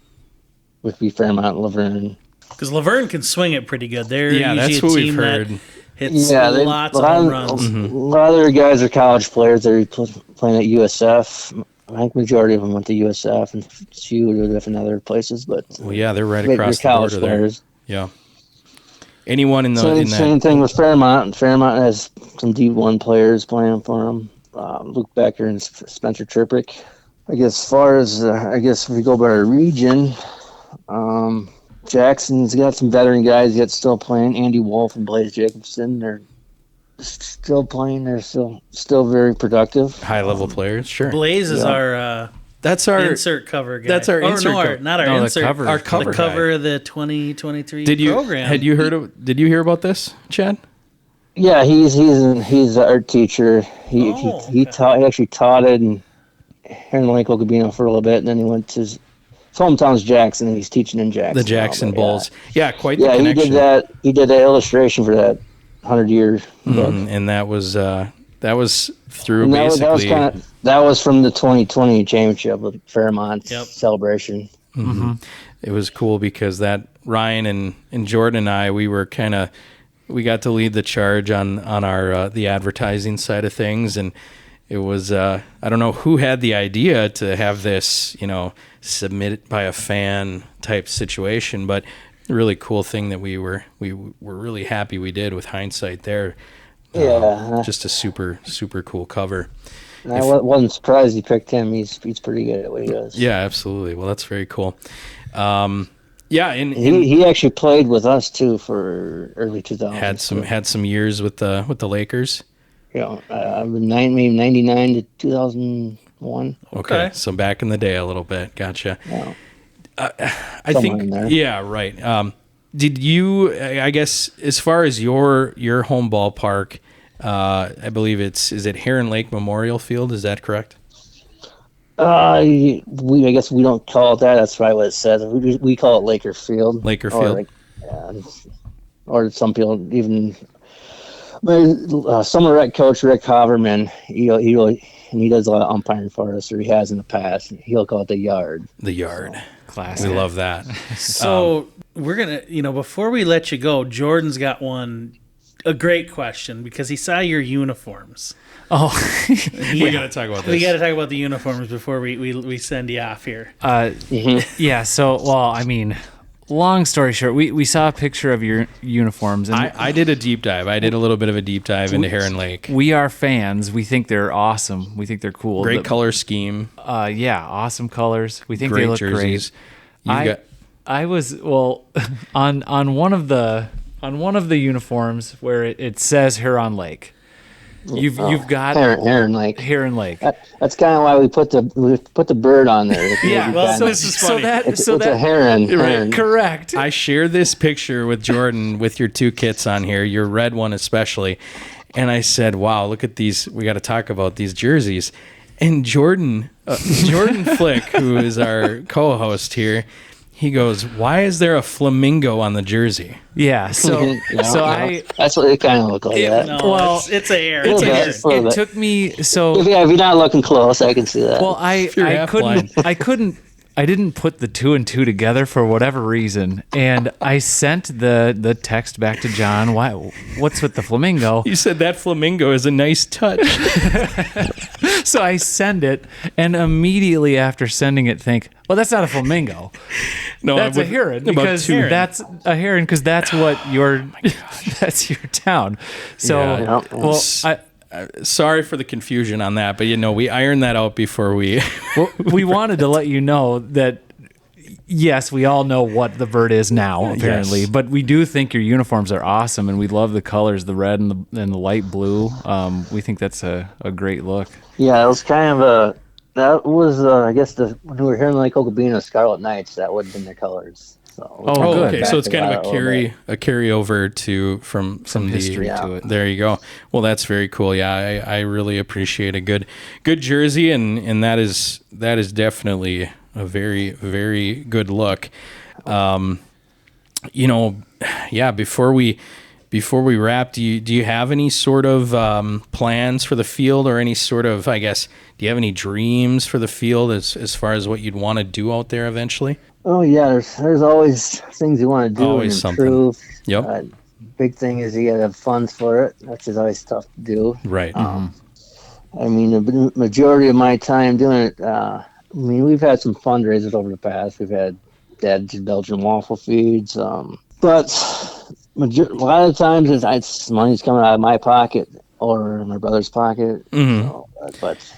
would be Fairmont and Laverne.
Because Laverne can swing it pretty good. They're usually
that's
a
what
team
we've heard.
that hits lots of home runs.
A lot of their guys are college players. They're playing at USF. I think majority of them went to USF and a few to different other places. But
Well, yeah, they're right
they're
across the
college
border there.
players.
Yeah. Anyone in
Same thing with Fairmont. Fairmont has some D1 players playing for them. Luke Becker and Spencer Tripick. I guess as far as if we go by our region, Jackson's got some veteran guys yet still playing. Andy Wolf and Blaze Jacobson, they're still playing. They're still very productive.
high level players, sure.
Blaze is our
That's our
insert cover guy.
That's our insert cover.
Not our
No, the
insert.
cover.
Our cover
the cover
guy.
of the 2023
Did you
program.
did you hear about this, Chad?
Yeah, he's an art teacher. He actually taught it in Heron Lake Lakers for a little bit, and then he went to his hometown's Jackson, and he's teaching in Jackson.
The Jackson
now, but
Bulls. Yeah, quite the
Yeah, he
connection.
did that. He did that illustration for that 100-year book.
And that was through
And
basically.
that was from the 2020 championship with Fairmont celebration.
It was cool because that Ryan and Jordan and I, we got to lead the charge on our the advertising side of things, and it was I don't know who had the idea to have this submitted by a fan type situation, but really cool thing that we were really happy we did with hindsight there. Just a super cool cover.
I wasn't surprised he picked him. He's pretty good at what he does.
Yeah, absolutely. Well, that's very cool. And
he actually played with us too for early 2000s.
Had some years with the Lakers.
Yeah, maybe 99 to 2001.
Okay, so back in the day a little bit. Gotcha.
Yeah.
I think. Yeah, right. Did you? I guess as far as your home ballpark, I believe is it Heron Lake Memorial Field? Is that correct?
I guess we don't call it that. That's probably what it says. We call it Laker Field.
Laker Field.
Or some people even. Summer rec coach Rick Haverman, he does a lot of umpiring for us, or he has in the past. He'll call it the yard.
The yard.
So,
classic.
We love that.
So we're gonna, before we let you go, Jordan's got a great question because he saw your uniforms.
Oh,
we got to talk about this.
We got to talk about the uniforms before we send you off here.
yeah. So, long story short, we saw a picture of your uniforms, and
I did a deep dive. I did a little bit of a deep dive into Heron Lake.
We are fans. We think they're awesome. We think they're cool.
Great color scheme.
Awesome colors. We think
Great
they look
jerseys.
great. I was on one of the uniforms where it says Heron Lake. You've got
Heron Lake.
Heron Lake.
That's kind of why we put the bird on there.
Yeah. Well, so this is funny.
It's a heron.
Right, correct.
I shared this picture with Jordan with your two kits on here, your red one especially, and I said, "Wow, look at these. We got to talk about these jerseys." And Jordan Flick, who is our co-host here, he goes, "Why is there a flamingo on the jersey?"
Yeah, so
that's what it kind of looked like.
It's a hair.
It took me so.
If you're not looking close, I can see that.
Well, I didn't put the two and two together for whatever reason, and I sent the text back to John. What's with the flamingo?
You said that flamingo is a nice touch.
So I send it, and immediately after sending it, think, well, that's not a flamingo.
No,
that's a heron because that's a heron because that's what that's your town. So,
sorry for the confusion on that, but we ironed that out before we.
We wanted to let you know that. Yes, we all know what the bird is now, apparently, but we do think your uniforms are awesome, and we love the colors, the red and the light blue. We think that's a great look.
Yeah, it was kind of I guess when we were here in Lake Okabena, Scarlet Knights, that would have been their colors. So,
good.
Okay, so it's kind of a carryover from the
history to it.
There you go. Well, that's very cool. Yeah, I really appreciate a good jersey, and that is definitely a very, very good look. Before we wrap, do you have any sort of plans for the field, or any sort of, I guess, do you have any dreams for the field as far as what you'd want to do out there eventually?
Oh yeah, there's always things you want to do
always
and improve.
Something. Yep.
Big thing is you gotta have funds for it, which is always tough to do.
Right.
I mean, the majority of my time doing it. We've had some fundraisers over the past. We've had Dad's Belgian waffle feeds, but a lot of times it's money's coming out of my pocket or my brother's pocket.
Mm-hmm.
But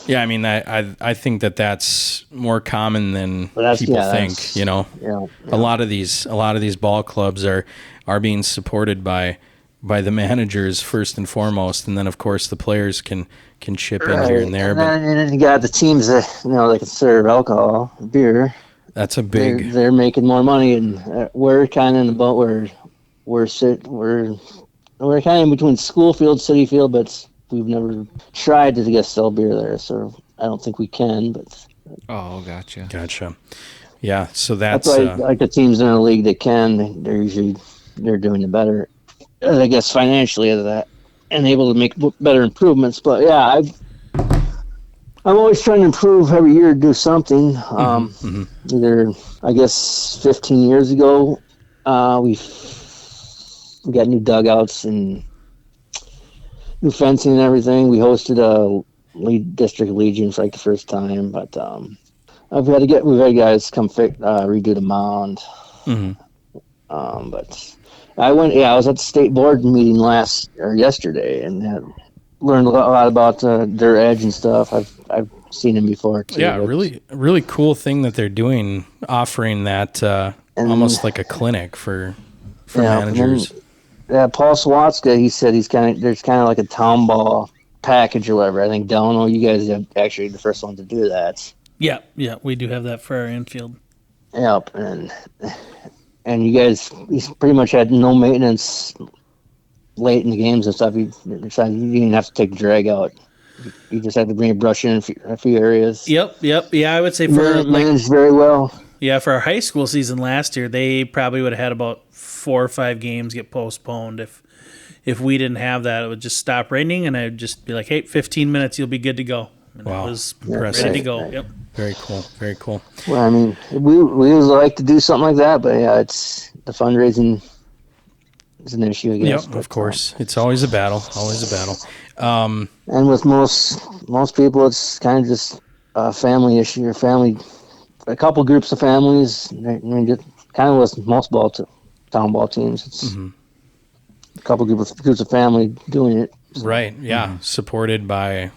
yeah, I mean, I think that's more common than people think. A lot of these ball clubs are being supported by the managers first and foremost, and then of course the players can chip in here and there.
And then you got the teams that they can serve alcohol, beer.
That's a big.
They're making more money, and we're kind of in the boat where we're kind of in between school field, city field, but we've never tried to sell beer there, so I don't think we can. But
gotcha.
Yeah, so that's
why like the teams in the league that can, they're doing it better, I guess, financially of that, and able to make better improvements. But yeah, I'm always trying to improve every year, do something. Either, I guess, 15 years ago, we got new dugouts and new fencing and everything. We hosted a district legion for the first time, but we've had guys come redo the mound. But I went. Yeah, I was at the state board meeting yesterday, and had learned a lot about their edge and stuff. I've seen him before too.
Yeah, really cool thing that they're doing, offering that almost like a clinic for managers.
Paul Swatska, he said there's kind of like a town ball package or whatever. I think Delano, you guys are actually the first one to do that.
Yeah, we do have that for our infield.
Yep, and you guys, he's pretty much had no maintenance late in the games and stuff. You didn't have to take the drag out. You just had to bring a brush in a few areas.
Yep. Yeah, I would say
managed very well.
Yeah, for our high school season last year, they probably would have had about 4 or 5 games get postponed. If we didn't have that, it would just stop raining, and I'd just be like, "Hey, 15 minutes, you'll be good to go." And
wow,
it was ready to go. Right. Yep.
Very cool.
Well, I mean, we would like to do something like that, but yeah, it's the fundraising is an issue, I guess.
Yep, of course. It's always a battle.
And with most people, it's kind of just a family issue or a couple groups of families. I mean, just kind of with most town ball teams. It's a couple groups of family doing it.
So. Right. Yeah. Supported by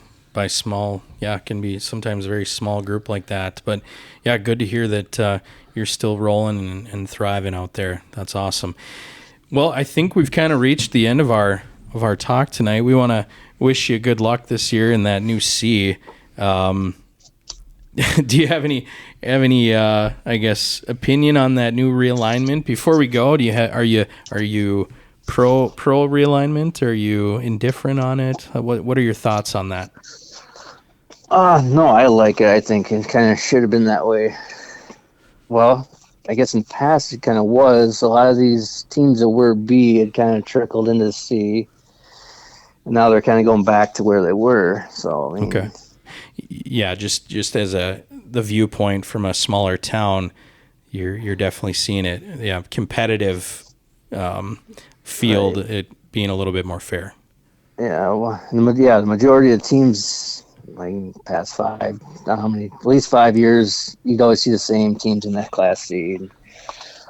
small. Yeah, it can be sometimes a very small group like that. But yeah, good to hear that you're still rolling and thriving out there. That's awesome. Well, I think we've kind of reached the end of our talk tonight. We want to wish you good luck this year in that new C. Do you have any I guess opinion on that new realignment before we go? Are you pro realignment? Are you indifferent on it? What are your thoughts on that?
No, I like it. I think it kind of should have been that way. Well, I guess in the past it kind of was. A lot of these teams that were B had kind of trickled into C, and now they're kind of going back to where they were. So I mean,
okay, yeah, just as the viewpoint from a smaller town, you're definitely seeing it. Yeah, competitive field, right. It being a little bit more fair.
Yeah, well, the majority of the teams. Like past 5, I don't know how many, at least 5 years, you'd always see the same teams in that Class C.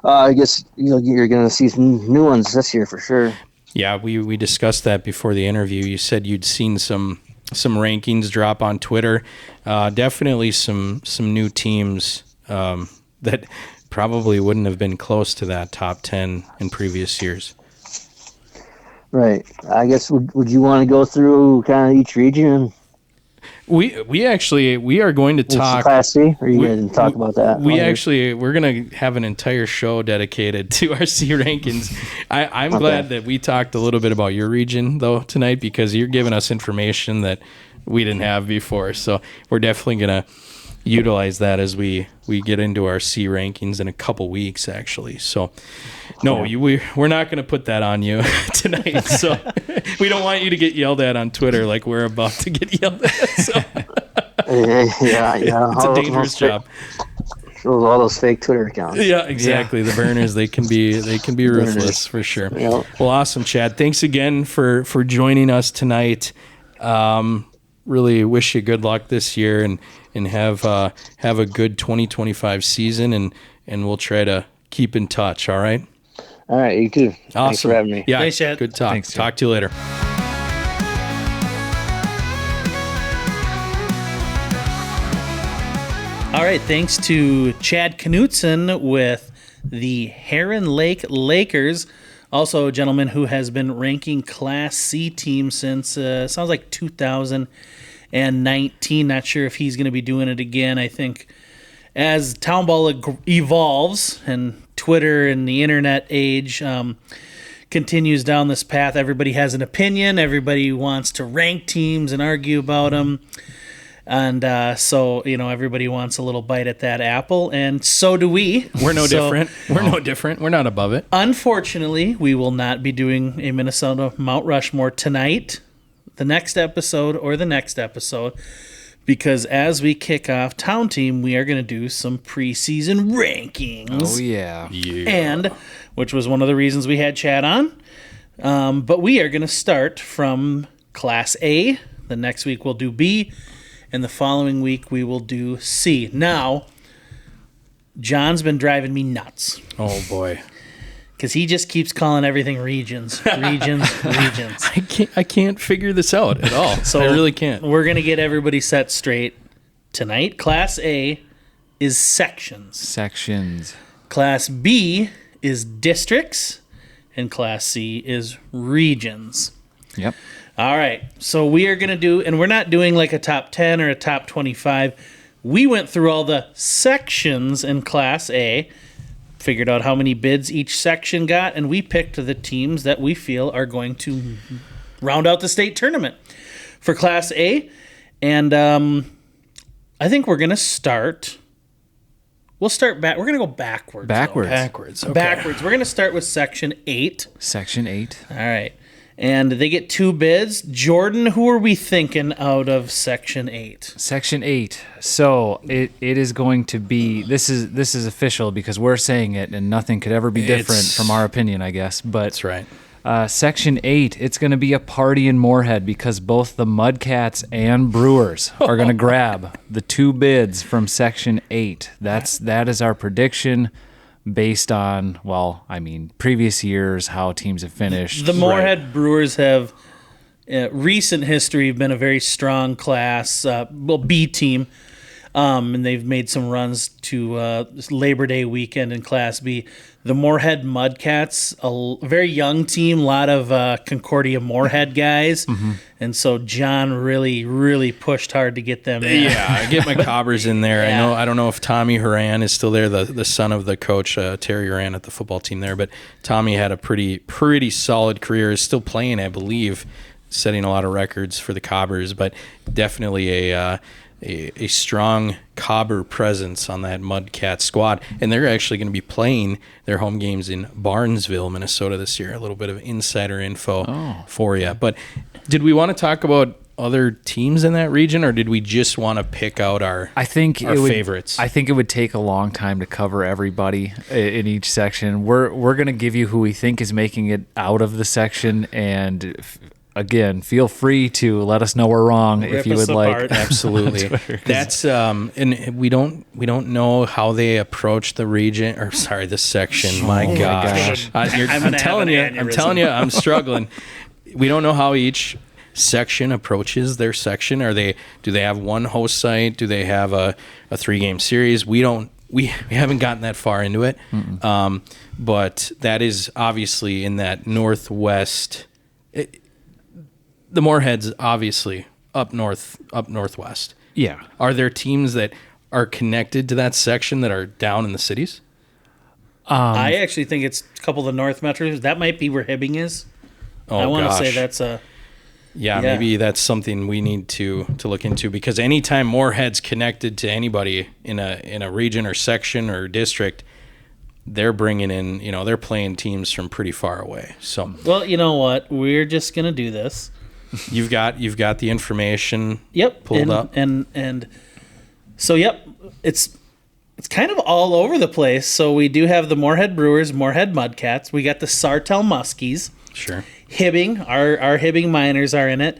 I guess you're going to see some new ones this year for sure.
Yeah, we discussed that before the interview. You said you'd seen some rankings drop on Twitter. Definitely some new teams that probably wouldn't have been close to that top 10 in previous years.
Right. I guess would you want to go through kind of each region?
We are going to talk
Class C, or you going to talk about that?
We're going to have an entire show dedicated to our C rankings. I'm glad that we talked a little bit about your region though tonight, because you're giving us information that we didn't have before. So we're definitely going to utilize that as we get into our C rankings in a couple weeks, actually. So no, we're not going to put that on you tonight. So we don't want you to get yelled at on Twitter like we're about to get yelled at. So.
Yeah.
It's a dangerous job.
All those fake Twitter accounts.
Yeah, exactly. Yeah. The burners, they can be ruthless for sure. Yep. Well, awesome, Chad. Thanks again for joining us tonight. Really wish you good luck this year and have a good 2025 season, and we'll try to keep in touch. All right.
All right, you too.
Awesome.
Thanks for having me.
Yeah,
thanks, Chad.
Good talk.
Thanks,
talk to you later.
All right, thanks to Chad Knutson with the Heron Lake Lakers. Also a gentleman who has been ranking Class C teams since, sounds like 2019. Not sure if he's going to be doing it again. I think as Townball evolves and Twitter and the internet age continues down this path, everybody has an opinion. Everybody wants to rank teams and argue about them. And so, everybody wants a little bite at that apple, and so do we.
We're no different. We're no different. We're not above it.
Unfortunately, we will not be doing a Minnesota Mount Rushmore tonight, the next episode, because as we kick off Town Team, we are going to do some preseason rankings.
Oh, yeah.
And, which was one of the reasons we had Chad on. But we are going to start from Class A. The next week we'll do B. And the following week we will do C. Now, John's been driving me nuts.
Oh, boy.
because he just keeps calling everything regions.
I can't figure this out at all.
So
I really can't.
We're going to get everybody set straight tonight. Class A is sections. Class B is districts. And Class C is regions.
Yep.
All right. So we are going to do, and we're not doing like a top 10 or a top 25. We went through all the sections in Class A, figured out how many bids each section got, and we picked the teams that we feel are going to round out the state tournament for Class A. And I think we're going to start. We'll start back. We're going to go backwards.
Backwards. Okay.
Backwards. We're going to start with Section 8.
Section 8.
All right. And they get 2 bids. Jordan, who are we thinking out of Section 8?
Section 8. So it is going to be, this is official because we're saying it and nothing could ever be different from our opinion, I guess. But
That's right.
Section 8, it's going to be a party in Moorhead because both the Mudcats and Brewers are going to grab the 2 bids from Section 8. That is our prediction based on, previous years, how teams have finished.
The Moorhead Brewers have, recent history, been a very strong class, B team. And they've made some runs to Labor Day weekend in Class B. The Moorhead Mudcats, a very young team, a lot of Concordia Moorhead guys. Mm-hmm. And so John really, really pushed hard to get them in.
Yeah, I get my Cobbers in there.
Yeah.
I don't know if Tommy Horan is still there, the son of the coach, Terry Horan at the football team there. But Tommy had a pretty solid career, is still playing, I believe, setting a lot of records for the Cobbers. But definitely a strong Cobber presence on that Mudcat squad. And they're actually going to be playing their home games in Barnesville, Minnesota this year. A little bit of insider info for you. But did we want to talk about other teams in that region, or did we just want to pick out our favorites?
I think it would take a long time to cover everybody in each section. We're going to give you who we think is making it out of the section, and again, feel free to let us know we're wrong if you would like.
Absolutely. That's and we don't know how they approach the region, or the section. My gosh. I'm telling you, I'm struggling. We don't know how each section approaches their section. Do they have one host site? Do they have a 3-game series? We haven't gotten that far into it. But that is obviously in that northwest. The Moorhead's obviously up northwest.
Yeah.
Are there teams that are connected to that section that are down in the cities?
I actually think it's a couple of the North Metros. That might be where Hibbing is. I want to say that's a...
Yeah, maybe that's something we need to look into, because anytime Moorhead's connected to anybody in a region or section or district, they're bringing in, they're playing teams from pretty far away. So,
well, you know what? We're just going to do this.
You've got the information pulled up.
And so, it's kind of all over the place. So we do have the Moorhead Brewers, Moorhead Mudcats. We got the Sartell Muskies.
Sure.
Hibbing, our Hibbing Miners are in it.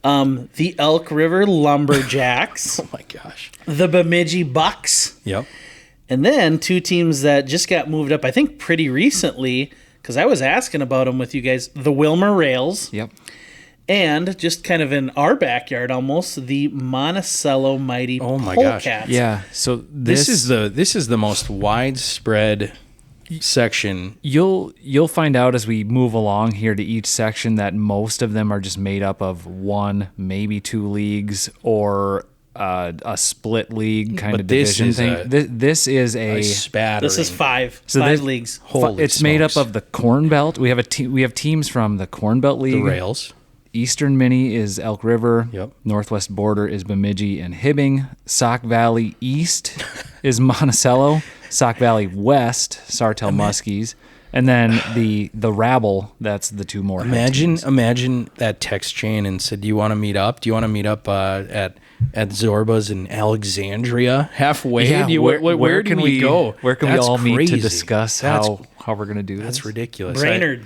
The Elk River Lumberjacks.
Oh my gosh.
The Bemidji Bucks.
Yep.
And then 2 teams that just got moved up, I think pretty recently, because I was asking about them with you guys. The Wilmer Rails.
Yep.
And just kind of in our backyard almost, the Monticello Mighty
Oh my
Polecats.
gosh.
Yeah. So
this is the most widespread section.
You'll find out as we move along here to each section that most of them are just made up of 1, maybe 2 leagues, or a split league kind of division thing. This is a
spattering.
This is 5 leagues.
It's made up of the Corn Belt. We have teams from the Corn Belt League.
The Rails.
Eastern Mini is Elk River.
Yep.
Northwest Border is Bemidji and Hibbing. Sauk Valley East is Monticello. Sauk Valley West, Sartell Muskies. And then the rabble, that's the 2 more.
Imagine that text chain and said, "Do you want to meet up? Do you want to meet up at Zorba's in Alexandria halfway?
Yeah,
where can we go?
Where can we all meet to discuss how we're going to do this?
That's ridiculous.
Brainerd.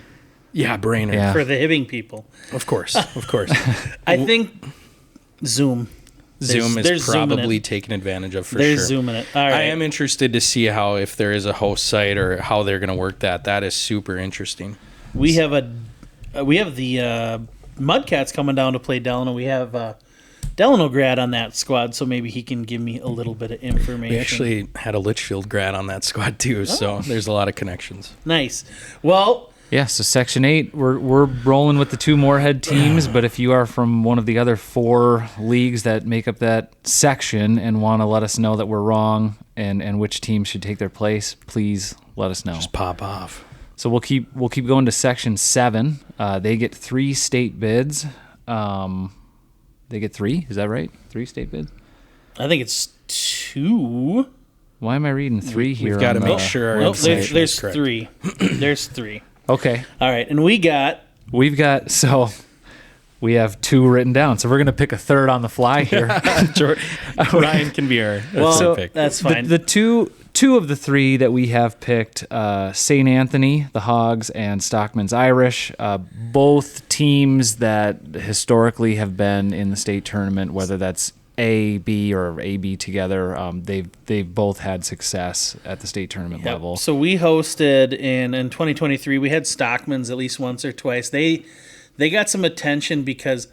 Brainerd.
Yeah.
For the Hibbing people.
Of course.
I think Zoom.
Zoom
they're
is
zooming
probably
it.
taken advantage of for
They're
sure.
zooming it. All right.
I am interested to see how, if there is a host site or how they're going to work that. That is super interesting.
We have the Mudcats coming down to play Delano. We have Delano grad on that squad, so maybe he can give me a little bit of information.
We actually had a Litchfield grad on that squad too, so there's a lot of connections.
Nice. Well,
Yeah, so Section 8, we're rolling with the 2 Moorhead teams, but if you are from one of the other 4 leagues that make up that section and want to let us know that we're wrong and which team should take their place, please let us know.
Just pop off.
So we'll keep going to Section 7. They get 3 state bids. They get 3, is that right? 3 state bids?
I think it's 2.
Why am I reading 3 here?
We've got to
on
make
the-
sure our
Nope,
information
there's
is correct.
3. There's 3.
Okay.
All right, and we have
2 written down, so we're going to pick a third on the fly here.
Ryan can be our
well,
pick.
that's fine.
The two of the 3 that we have picked, St. Anthony, the Hogs, and Stockman's Irish, both teams that historically have been in the state tournament, whether that's A, B, or A-B together. They've both had success at the state tournament
Yep.
level.
So we hosted in 2023. We had Stockman's at least once or twice. They got some attention because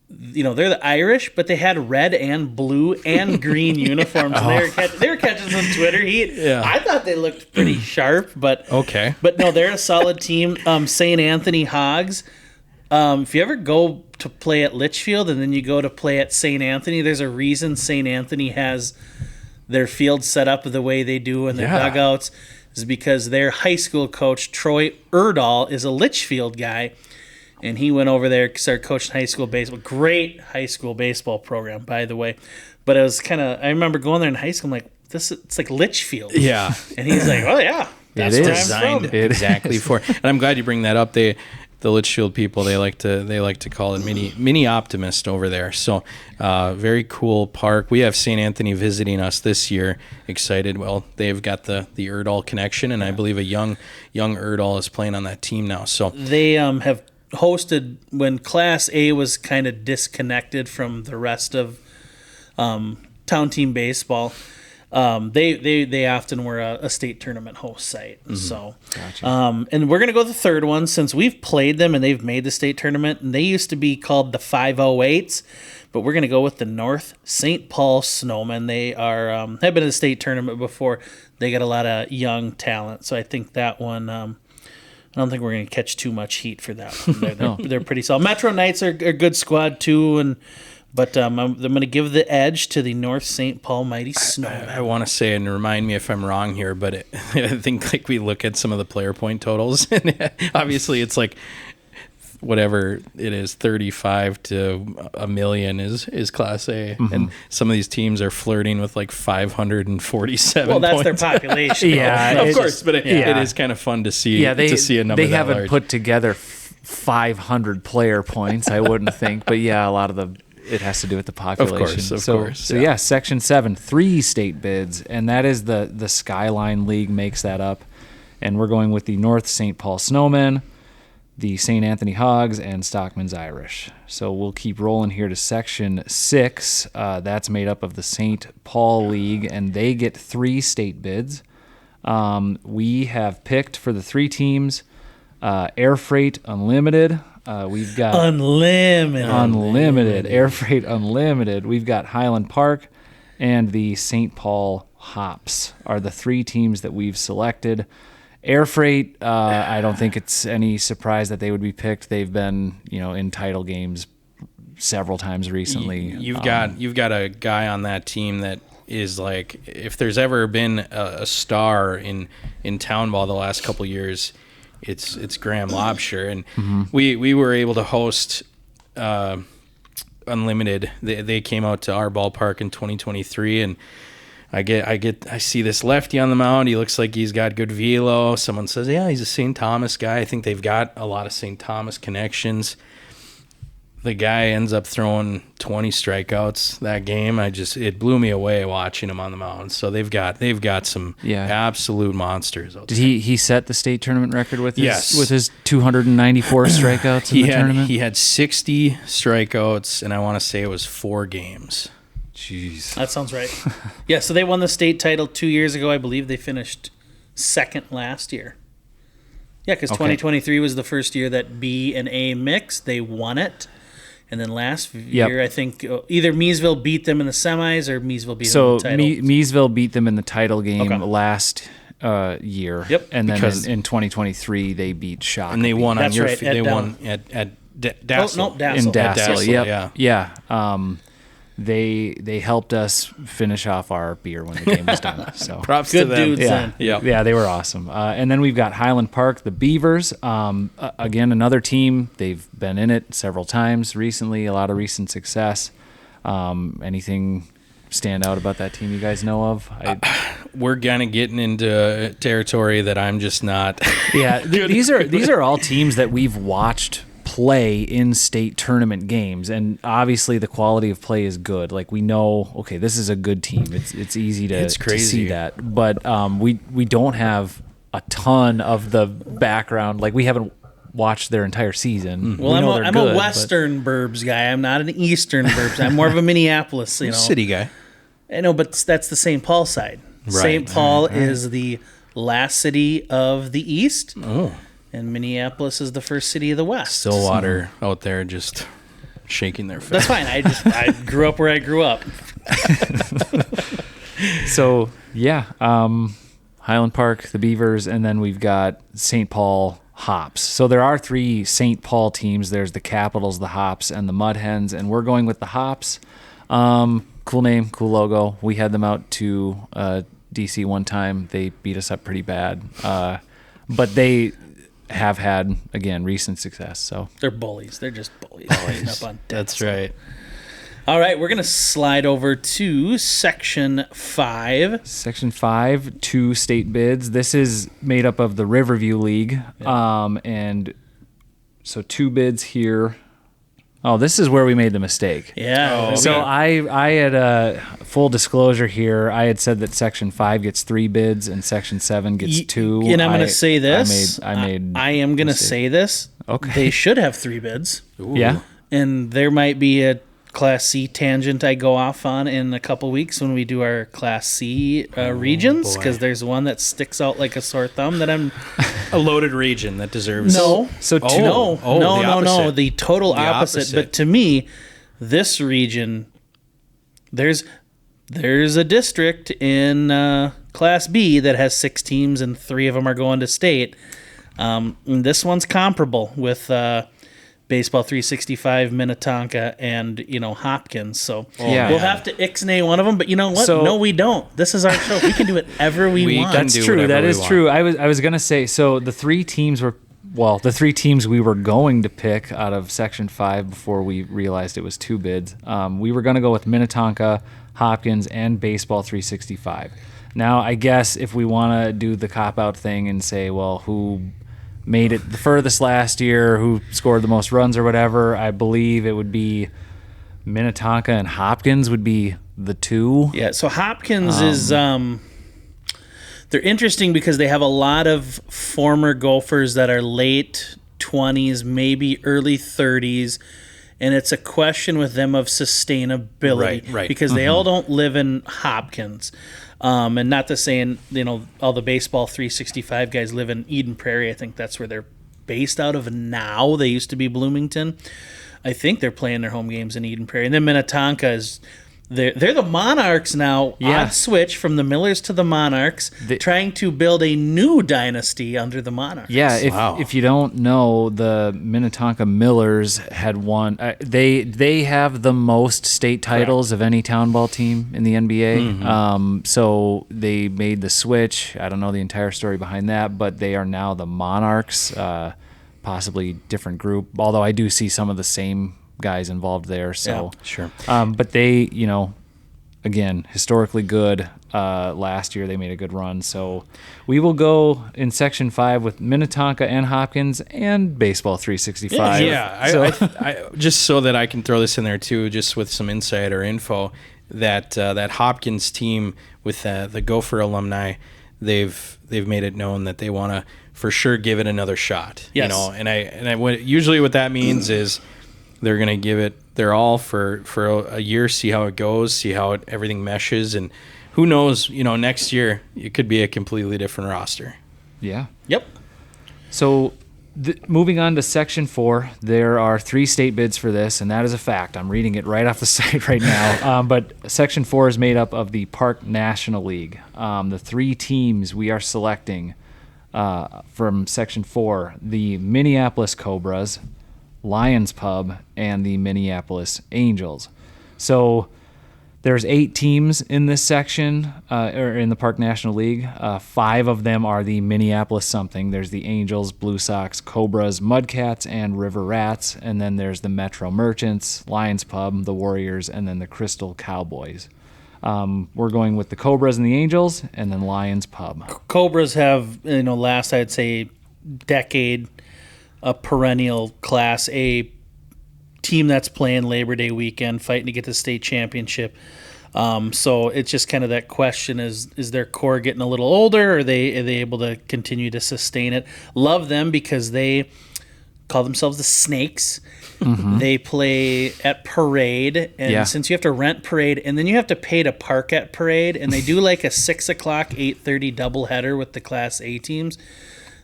they're the Irish, but they had red and blue and green uniforms. And they were catching some Twitter heat.
Yeah.
I thought they looked pretty sharp, but
Okay.
But no, they're a solid team. St. Anthony Hogs. If you ever go to play at Litchfield and then you go to play at St. Anthony, there's a reason St. Anthony has their field set up the way they do and their
Yeah.
dugouts is because their high school coach, Troy Erdahl, is a Litchfield guy. And he went over there, started coaching high school baseball. Great high school baseball program, by the way. But it was I remember going there in high school, I'm like, it's like Litchfield.
Yeah.
And he's like, oh, yeah. That's
is.
where I'm
Designed
from.
exactly for. And I'm glad you bring that up. The Litchfield people, they like to call it mini optimist over there. So very cool park. We have St. Anthony visiting us this year. Excited. Well, they've got the Erdahl connection, and I believe a young Erdahl is playing on that team now. So
They have hosted when Class A was kind of disconnected from the rest of town team baseball. They often were a state tournament host site. So, and we're gonna go with the third one since we've played them and they've made the state tournament. And they used to be called the 508s, but we're gonna go with the North St. Paul Snowmen. They are have been in the state tournament before. They got a lot of young talent, so I think that one. I don't think we're going to catch too much heat for that one. They're pretty solid. Metro Knights are a good squad too, but I'm going to give the edge to the North St. Paul Mighty Snowmen.
I want to say, and remind me if I'm wrong here, but I think we look at some of the player point totals, and obviously it's like whatever it is, 35 to a million is Class A, and some of these teams are flirting with like 547.
Well, that's
points.
their population.
Yeah,
though.
Of
it's
course,
just-
but it is kind of fun to see. To see a number
they
that
haven't
large.
put together 500 player points, I wouldn't think. But yeah, a lot of it has to do with the population.
Of
so,
course,
So
yeah.
yeah, Section 7, 3 state bids, and that is the Skyline League makes that up. And we're going with the North St. Paul Snowmen, the St. Anthony Hogs, and Stockman's Irish. So we'll keep rolling here to Section 6. That's made up of the St. Paul League, and they get 3 state bids. We have picked for the 3 teams Air Freight Unlimited. We've got Unlimited. Air Freight Unlimited. We've got Highland Park, and the St. Paul Hops are the 3 teams that we've selected. Air Freight, I don't think it's any surprise that they would be picked. They've been, in title games several times recently.
You've got a guy on that team that is like, if there's ever been a star in Townball the last couple years, it's Graham Lobsher, and we were able to host Unlimited. They came out to our ballpark in 2023, and I see this lefty on the mound. He looks like he's got good velo. Someone says, yeah, he's a St. Thomas guy. I think they've got a lot of St. Thomas connections. the guy ends up throwing 20 strikeouts that game. It blew me away watching him on the mound. So they've got some absolute monsters out there.
Did he set the state tournament record with
Yes.
with his 294 strikeouts in the tournament?
He had 60 strikeouts, and I want to say it was 4 games.
Jeez.
That sounds right. Yeah, so they won the state title 2 years ago. I believe they finished second last year. Yeah, because 2023 was the first year that B and A mixed. They won it. And then last year, I think either Meesville beat them in the semis or Meesville beat them in the title.
Meesville beat them in the title game last year.
Yep.
And then in 2023, they beat Shock.
And they won
That's right,
they won at Dassel.
Oh, no, Dassel.
In Dassel,
Dassel,
yeah. They helped us finish off our beer when the game was done. So
Props
Good
to them.
dudes then.
yeah, they were awesome. And then we've got Highland Park, the Beavers. Again, another team. They've been in it several times recently. A lot of recent success. Anything stand out about that team you guys know of?
We're kind of getting into territory that I'm just not.
Yeah, these are all teams that we've watched play in state tournament games, and obviously the quality of play is good. Like, we know, okay, this is a good team. It's easy to see that, but we don't have a ton of the background. Like, we haven't watched their entire season.
Well, I'm a Western Burbs guy. I'm not an Eastern Burbs. I'm more of a Minneapolis,
city guy.
I know, but that's the St. Paul side.
Right.
St. Paul is the last city of the East.
Oh.
And Minneapolis is the first city of the West.
Stillwater out there just shaking their
That's
fist.
fine. I grew up where I grew up.
So, yeah, Highland Park, the Beavers, and then we've got St. Paul Hops. So there are 3 St. Paul teams. There's the Capitals, the Hops, and the Mud Hens, and we're going with the Hops. Cool name, cool logo. We had them out to DC one time. They beat us up pretty bad. But they have had, again, recent success. So
They're bullies. They're just bullies. Up on
That's right.
All right, we're going to slide over to Section 5.
Section 5, 2 state bids. This is made up of the Riverview League. And so 2 bids here. Oh, this is where we made the mistake.
Yeah.
So I had full disclosure here. I had said that Section 5 gets 3 bids and Section 7 gets 2.
And I'm going to say this.
I
am going to say this.
Okay.
They should have 3 bids.
Ooh.
Yeah.
And there might be a Class C tangent I go off on in a couple weeks when we do our Class C regions, because there's one that sticks out like a sore thumb that I'm...
A loaded region that deserves...
No.
So two.
No. The total opposite. But to me, this region, there's a district in Class B that has 6 teams and 3 of them are going to state. And this one's comparable with Baseball 365, Minnetonka, and Hopkins. So we'll have to ixnay one of them. But you know what? No, we don't. This is our show. We can do whatever we want.
That's true. That is true. I was gonna say, so the 3 teams we were going to pick out of Section 5 before we realized it was 2 bids. We were gonna go with Minnetonka, Hopkins, and Baseball 365. Now, I guess if we want to do the cop-out thing and say, well, who made it the furthest last year, who scored the most runs or whatever, I believe it would be Minnetonka and Hopkins would be the 2.
Yeah, so Hopkins is they're interesting because they have a lot of former Gophers that are late 20s, maybe early 30s, and it's a question with them of sustainability.
Right.
Because they all don't live in Hopkins. And not to say, all the Baseball 365 guys live in Eden Prairie. I think that's where they're based out of now. They used to be Bloomington. I think they're playing their home games in Eden Prairie. And then Minnetonka is... They're the Monarchs now, on switch from the Millers to the Monarchs, trying to build a new dynasty under the Monarchs.
Yeah, if you don't know, the Minnetonka Millers had won. They have the most state titles of any townball team in the NBA.
Mm-hmm.
So they made the switch. I don't know the entire story behind that, but they are now the Monarchs, possibly different group. Although I do see some of the same guys involved there. So
sure.
but they, again, historically good. Last year they made a good run. So we will go in Section 5 with Minnetonka and Hopkins and Baseball 365.
I just so that I can throw this in there too, just with some insider info, that Hopkins team with the Gopher alumni, they've made it known that they want to for sure give it another shot.
Yes.
Usually what that means is they're going to give it their all for a year, see how it goes, see how everything meshes, and who knows, next year it could be a completely different roster.
Yeah.
Yep.
So moving on to Section 4, there are 3 state bids for this, and that is a fact. I'm reading it right off the site right now. But Section 4 is made up of the Park National League. The 3 teams we are selecting from Section 4, the Minneapolis Cobras, Lions Pub, and the Minneapolis Angels. So there's 8 teams in this section, or in the Park National League. 5 of them are the Minneapolis something. There's the Angels, Blue Sox, Cobras, Mudcats, and River Rats. And then there's the Metro Merchants, Lions Pub, the Warriors, and then the Crystal Cowboys. We're going with the Cobras and the Angels, and then Lions Pub.
Cobras have, last I'd say decade, a perennial Class A team that's playing Labor Day weekend, fighting to get the state championship. So it's just kind of that question: is their core getting a little older? Or are they able to continue to sustain it? Love them because they call themselves the Snakes. Mm-hmm. They play at Parade, and since you have to rent Parade, and then you have to pay to park at Parade, and they do like a 6 o'clock, 8:30 doubleheader with the Class A teams.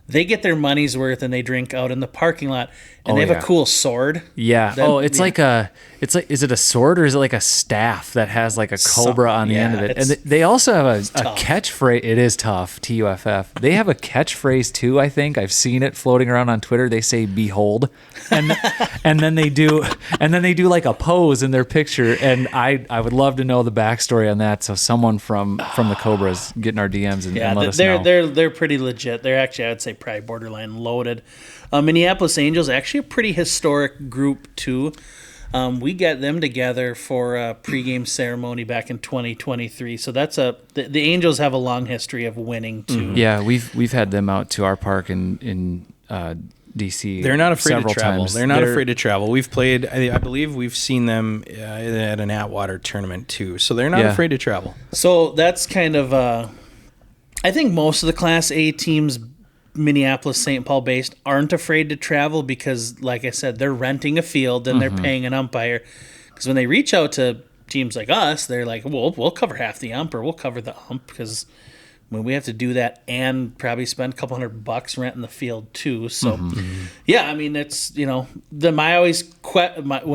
They get their money's worth and they drink out in the parking lot, and they have a cool sword.
Yeah. Is it a sword or is it like a staff that has like a cobra on the end of it? And they also have a catchphrase. It is tough. TUFF. They have a catchphrase too. I think I've seen it floating around on Twitter. They say "Behold," and then they do like a pose in their picture. And I would love to know the backstory on that. So someone from the Cobras getting our DMs and let us know.
They're pretty legit. They're actually, I'd say, probably borderline loaded. Minneapolis Angels, actually a pretty historic group too. We got them together for a pregame ceremony back in 2023. So that's the Angels have a long history of winning too.
Mm-hmm. Yeah, we've had them out to our park in DC.
They're not afraid to travel.
Times.
They're not afraid to travel. We've played. I believe we've seen them at an Atwater tournament too. So they're not afraid to travel.
So that's kind of. I think most of the Class A teams, Minneapolis, St. Paul based, aren't afraid to travel because, like I said, they're renting a field and they're paying an umpire. Because when they reach out to teams like us, they're like, well, we'll cover half the ump, or we'll cover the ump, because when we have to do that and probably spend a couple $100 renting the field too. So, yeah, I mean, it's, when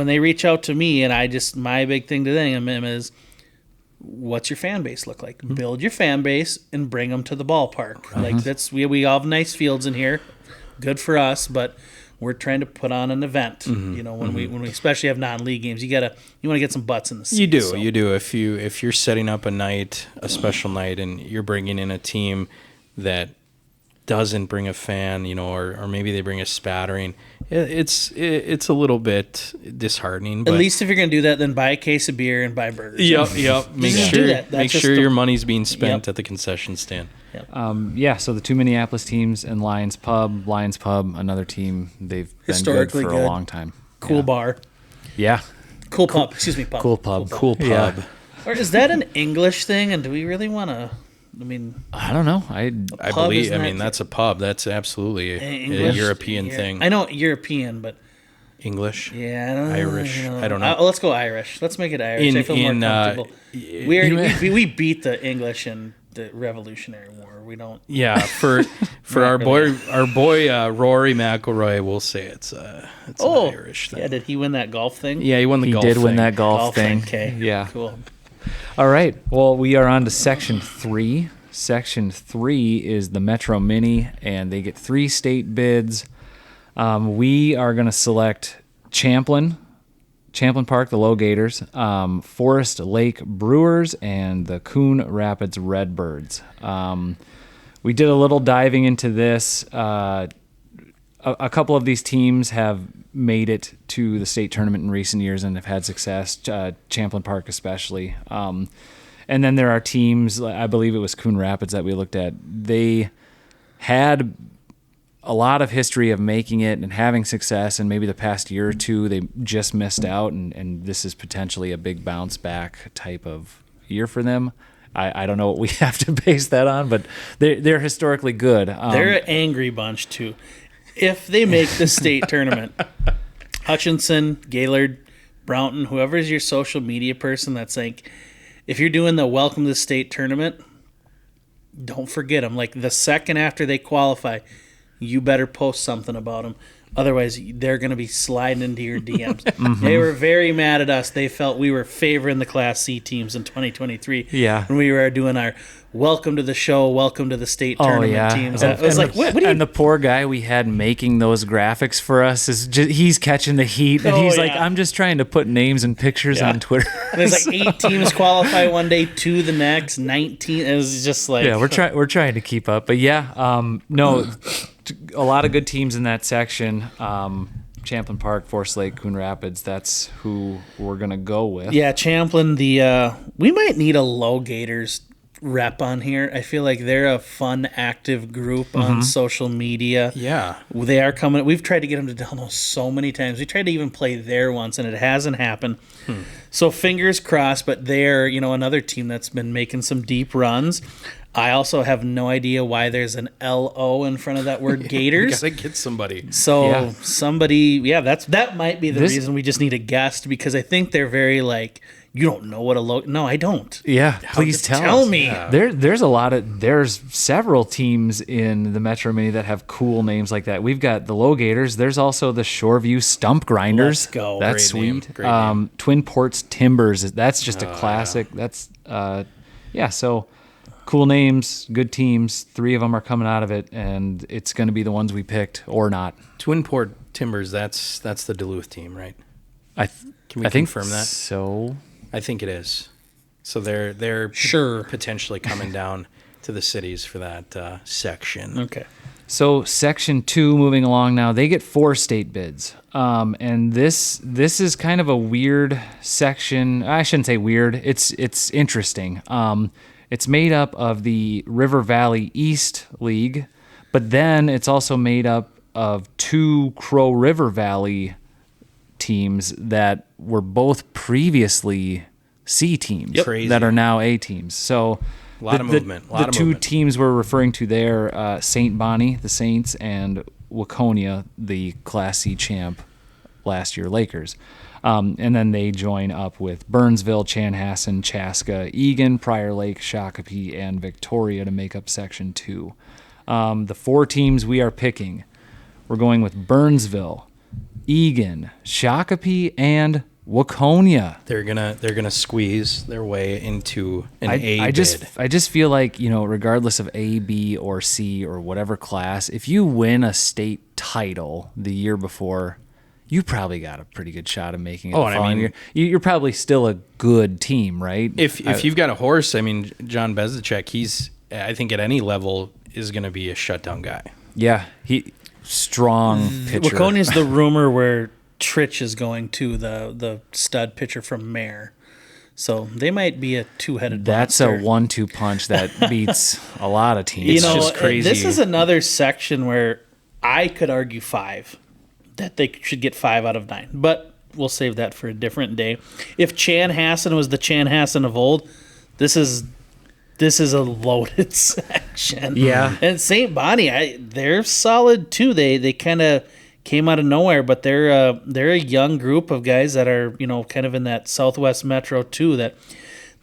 they reach out to me, and my big thing to them is, what's your fan base look like? Build your fan base and bring them to the ballpark. Like we all have nice fields in here, good for us, but we're trying to put on an event. When we especially have non-league games, you want to get some butts in the seat.
You do. If you're setting up a special night, and you're bringing in a team that doesn't bring a fan, or maybe they bring a spattering, it's a little bit disheartening. But
Mm-hmm.
at least if you're going to do that, then buy a case of beer and buy burgers.
Yep. Make sure your money's being spent at the concession stand.
So the 2 Minneapolis teams and Lions Pub, another team, they've been
Historically
good for a long time.
Cool bar.
Yeah.
Cool pub. Excuse me, pub.
Cool pub.
Yeah.
Or is that an English thing? And do we really want to?
I don't know.
I believe. That's a pub. That's absolutely a European thing.
I know European, but
English.
Yeah, I don't know.
Irish. I don't know.
Let's go Irish. Let's make it Irish. I feel more comfortable. We beat the English in the Revolutionary War. We don't.
Yeah, for our boy Rory McIlroy, we'll say it's an Irish thing.
Yeah, did he win that golf thing?
Yeah, he won the golf thing.
He did win that golf thing.
Okay.
Yeah.
Cool.
All right. Well, we are on to Section 3. Section 3 is the Metro Mini, and they get 3 state bids. We are going to select Champlin Park, the Low Gators, Forest Lake Brewers, and the Coon Rapids Redbirds. We did a little diving into this. a couple of these teams have made it to the state tournament in recent years and have had success, Champlain Park especially. And then there are teams, I believe it was Coon Rapids that we looked at. They had a lot of history of making it and having success, and maybe the past year or two they just missed out, and this is potentially a big bounce back type of year for them. I don't know what we have to base that on, but they're historically good.
They're an angry bunch, too. If they make the state tournament, Hutchinson, Gaylord, Brownton, whoever is your social media person that's like, if you're doing the welcome to the state tournament, don't forget them. Like the second after they qualify, you better post something about them. Otherwise, they're going to be sliding into your DMs. They were very mad at us. They felt we were favoring the Class C teams in 2023.
Yeah.
When we were doing our welcome to the show, welcome to the state tournament teams. I was like, what do you...
And the poor guy we had making those graphics for us, he's catching the heat. And he's like, I'm just trying to put names and pictures on Twitter.
And there's like 8 teams qualify one day, 2 the next, 19. It was just like...
Yeah, we're trying to keep up. But yeah, no... A lot of good teams in that section. Champlain Park, Forest Lake, Coon Rapids. That's who we're gonna go with.
Yeah, Champlain. We might need a Low Gators rep on here. I feel like they're a fun, active group on social media.
Yeah,
they are coming. We've tried to get them to download so many times. We tried to even play there once, and it hasn't happened. So fingers crossed. But they're another team that's been making some deep runs. I also have no idea why there's an LO in front of that word Gators.
You gotta get somebody.
So somebody, that might be the reason we just need a guest, because I think they're very like, you don't know what a logo. No, I don't.
Yeah, please tell us.
me.
Yeah. There's several teams in the Metro Mini that have cool names like that. We've got the Low Gators. There's also the Shoreview Stump Grinders.
Let's go.
That's
Great name.
sweet.
Great name.
Twin Ports Timbers. That's just a classic.
Yeah.
That's so. Cool names, good teams. 3 of them are coming out of it, and it's going to be the ones we picked or not.
Twin Port Timbers. That's the Duluth team, right? Can we
I
confirm that?
So
I think it is. So they're
Sure.
potentially coming down to the cities for that section.
Okay.
So Section 2, moving along now, they get 4 state bids. And this is kind of a weird section. I shouldn't say weird. It's interesting. It's made up of the River Valley East League, but then it's also made up of 2 Crow River Valley teams that were both previously C teams that are now A teams. So
a lot of movement.
The 2 teams we're referring to there, St. Bonnie, the Saints, and Waconia, the Class C champ last year, Lakers. And then they join up with Burnsville, Chanhassen, Chaska, Egan, Prior Lake, Shakopee, and Victoria to make up Section 2. The 4 teams we are picking, we're going with Burnsville, Egan, Shakopee, and Waconia.
They're gonna squeeze their way into an A
I
bid.
I just feel like, regardless of A, B, or C, or whatever class, if you win a state title the year before, you probably got a pretty good shot of making it the following year. You're probably still a good team, right?
If you've got a horse, John Bezicek, he's, I think at any level, is going to be a shutdown guy.
Yeah, strong pitcher.
Waconia's the rumor where Trich is going to, the stud pitcher from Mare. So they might be a 2-headed
That's
monster.
a 1-2 punch that beats a lot of teams.
It's just crazy.
This is another section where I could argue 5. That they should get 5 out of 9. But we'll save that for a different day. If Chanhassen was the Chanhassen of old, this is a loaded section.
Yeah.
And St. Bonnie, they're solid too. They kind of came out of nowhere, but they're a young group of guys that are, kind of in that Southwest Metro too, that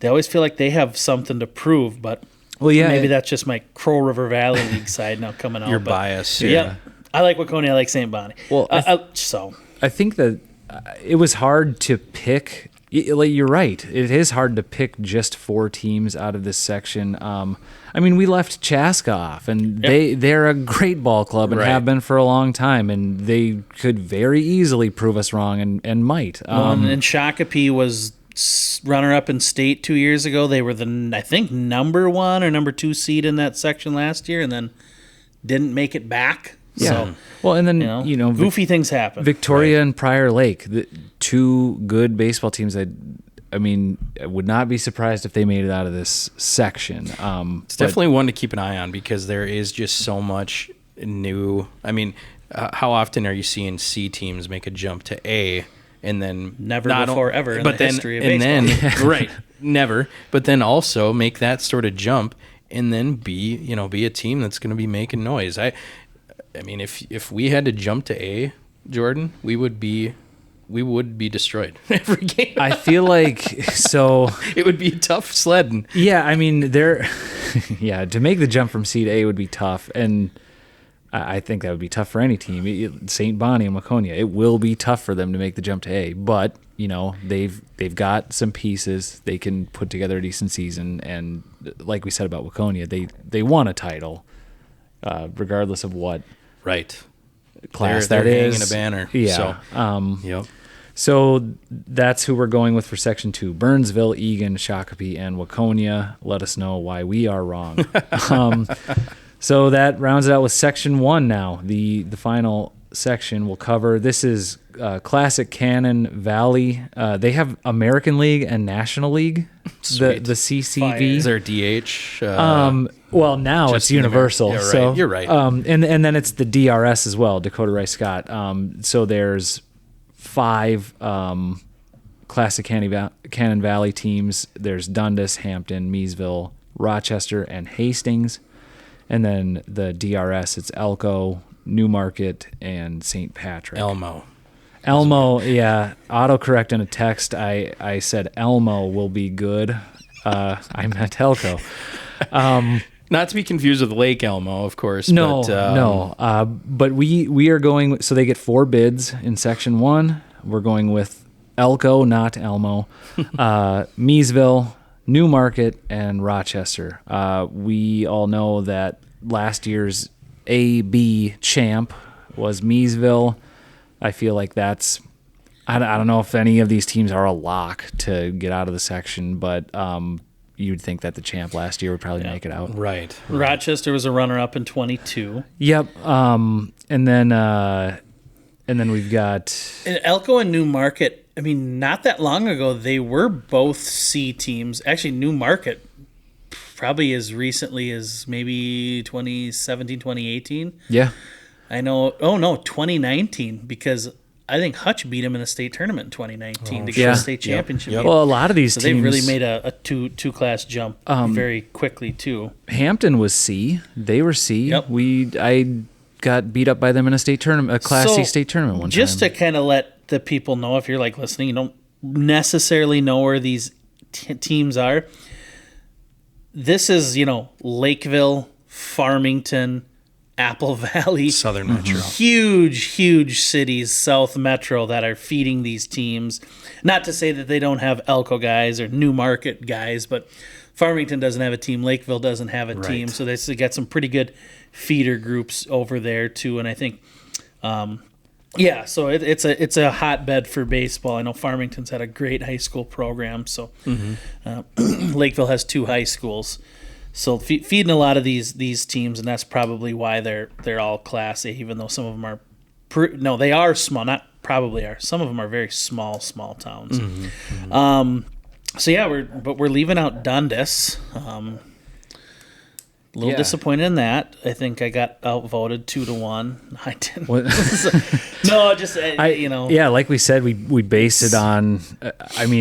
they always feel like they have something to prove, but maybe that's just my Crow River Valley League side now coming out.
Your bias.
Yeah. I like Waconia. I like St. Bonnie.
Well,
I
think that it was hard to pick. You're right. It is hard to pick just 4 teams out of this section. We left Chaska off, and they're a great ball club and have been for a long time, and they could very easily prove us wrong and might.
And Shakopee was runner-up in state 2 years ago. They were I think, number 1 or number 2 seed in that section last year, and then didn't make it back So,
Well, and then
goofy things happen.
Victoria and Prior Lake, the two good baseball teams. I would not be surprised if they made it out of this section.
It's definitely one to keep an eye on because there is just so much new. I mean, how often are you seeing C teams make a jump to A and then
never before ever in the history of baseball?
And then right, never. But then also make that sort of jump and then be a team that's going to be making noise. I mean, if we had to jump to A, Jordan, we would be destroyed every game.
I feel like so
it would be tough sledding.
Yeah, I mean, to make the jump from C to A would be tough, and I think that would be tough for any team. St. Bonnie and Waconia, it will be tough for them to make the jump to A, but they've got some pieces. They can put together a decent season, and like we said about Waconia, they won a title, regardless of what class
they're
that is.
Hanging a banner.
Yeah.
Yep.
So that's who we're going with for Section 2. Burnsville, Egan, Shakopee, and Waconia. Let us know why we are wrong. So that rounds it out with Section 1 now. The final section we'll cover. This is Classic Cannon Valley. They have American League and National League, the CCV.
Is there DH?
Well, now it's universal.
Yeah, right.
So
You're right.
And then it's the DRS as well, Dakota Rice Scott. So there's 5 Classic Cannon Valley teams. There's Dundas, Hampton, Meesville, Rochester, and Hastings. And then the DRS, it's Elko, Newmarket, and St. Patrick.
Elmo,
yeah. Autocorrect in a text, I said Elmo will be good. I meant Elko.
Not to be confused with Lake Elmo, of course.
No.
But
we are going, so they get 4 bids in Section 1. We're going with Elko, not Elmo, Meesville, Newmarket, and Rochester. We all know that last year's AB champ was Meesville. I feel like that's, I don't know if any of these teams are a lock to get out of the section, but you'd think that the champ last year would probably make it out.
Right.
Rochester was a runner-up in 22.
Yep. And then we've got
And Elko and Newmarket. I mean, not that long ago, they were both C teams. Actually, Newmarket, probably as recently as maybe 2017, 2018.
Yeah.
I know. Oh, no, 2019, because I think Hutch beat him in the state tournament in 2019 to get the state championship.
Yep.
Well, a lot of these teams.
They've really made a two-class jump very quickly, too.
Hampton was C. They were C.
Yep.
I got beat up by them in a state tournament, a Class C state tournament one time.
Just to kind of let the people know, if you're like listening, you don't necessarily know where these teams are. This is, Lakeville, Farmington, Apple Valley,
Southern Metro.
Huge cities, South Metro, that are feeding these teams. Not to say that they don't have Elko guys or Newmarket guys, but Farmington doesn't have a team. Lakeville doesn't have a team. So they got some pretty good feeder groups over there too. And I think, so it's a hotbed for baseball. I know Farmington's had a great high school program. So Lakeville has 2 high schools. So feeding a lot of these teams, and that's probably why they're all Class A, even though some of them are they are small. Not probably are. Some of them are very small towns. We're leaving out Dundas. A little disappointed in that. I think I got outvoted 2-1. I didn't. No, just
Yeah, like we said, we based it on.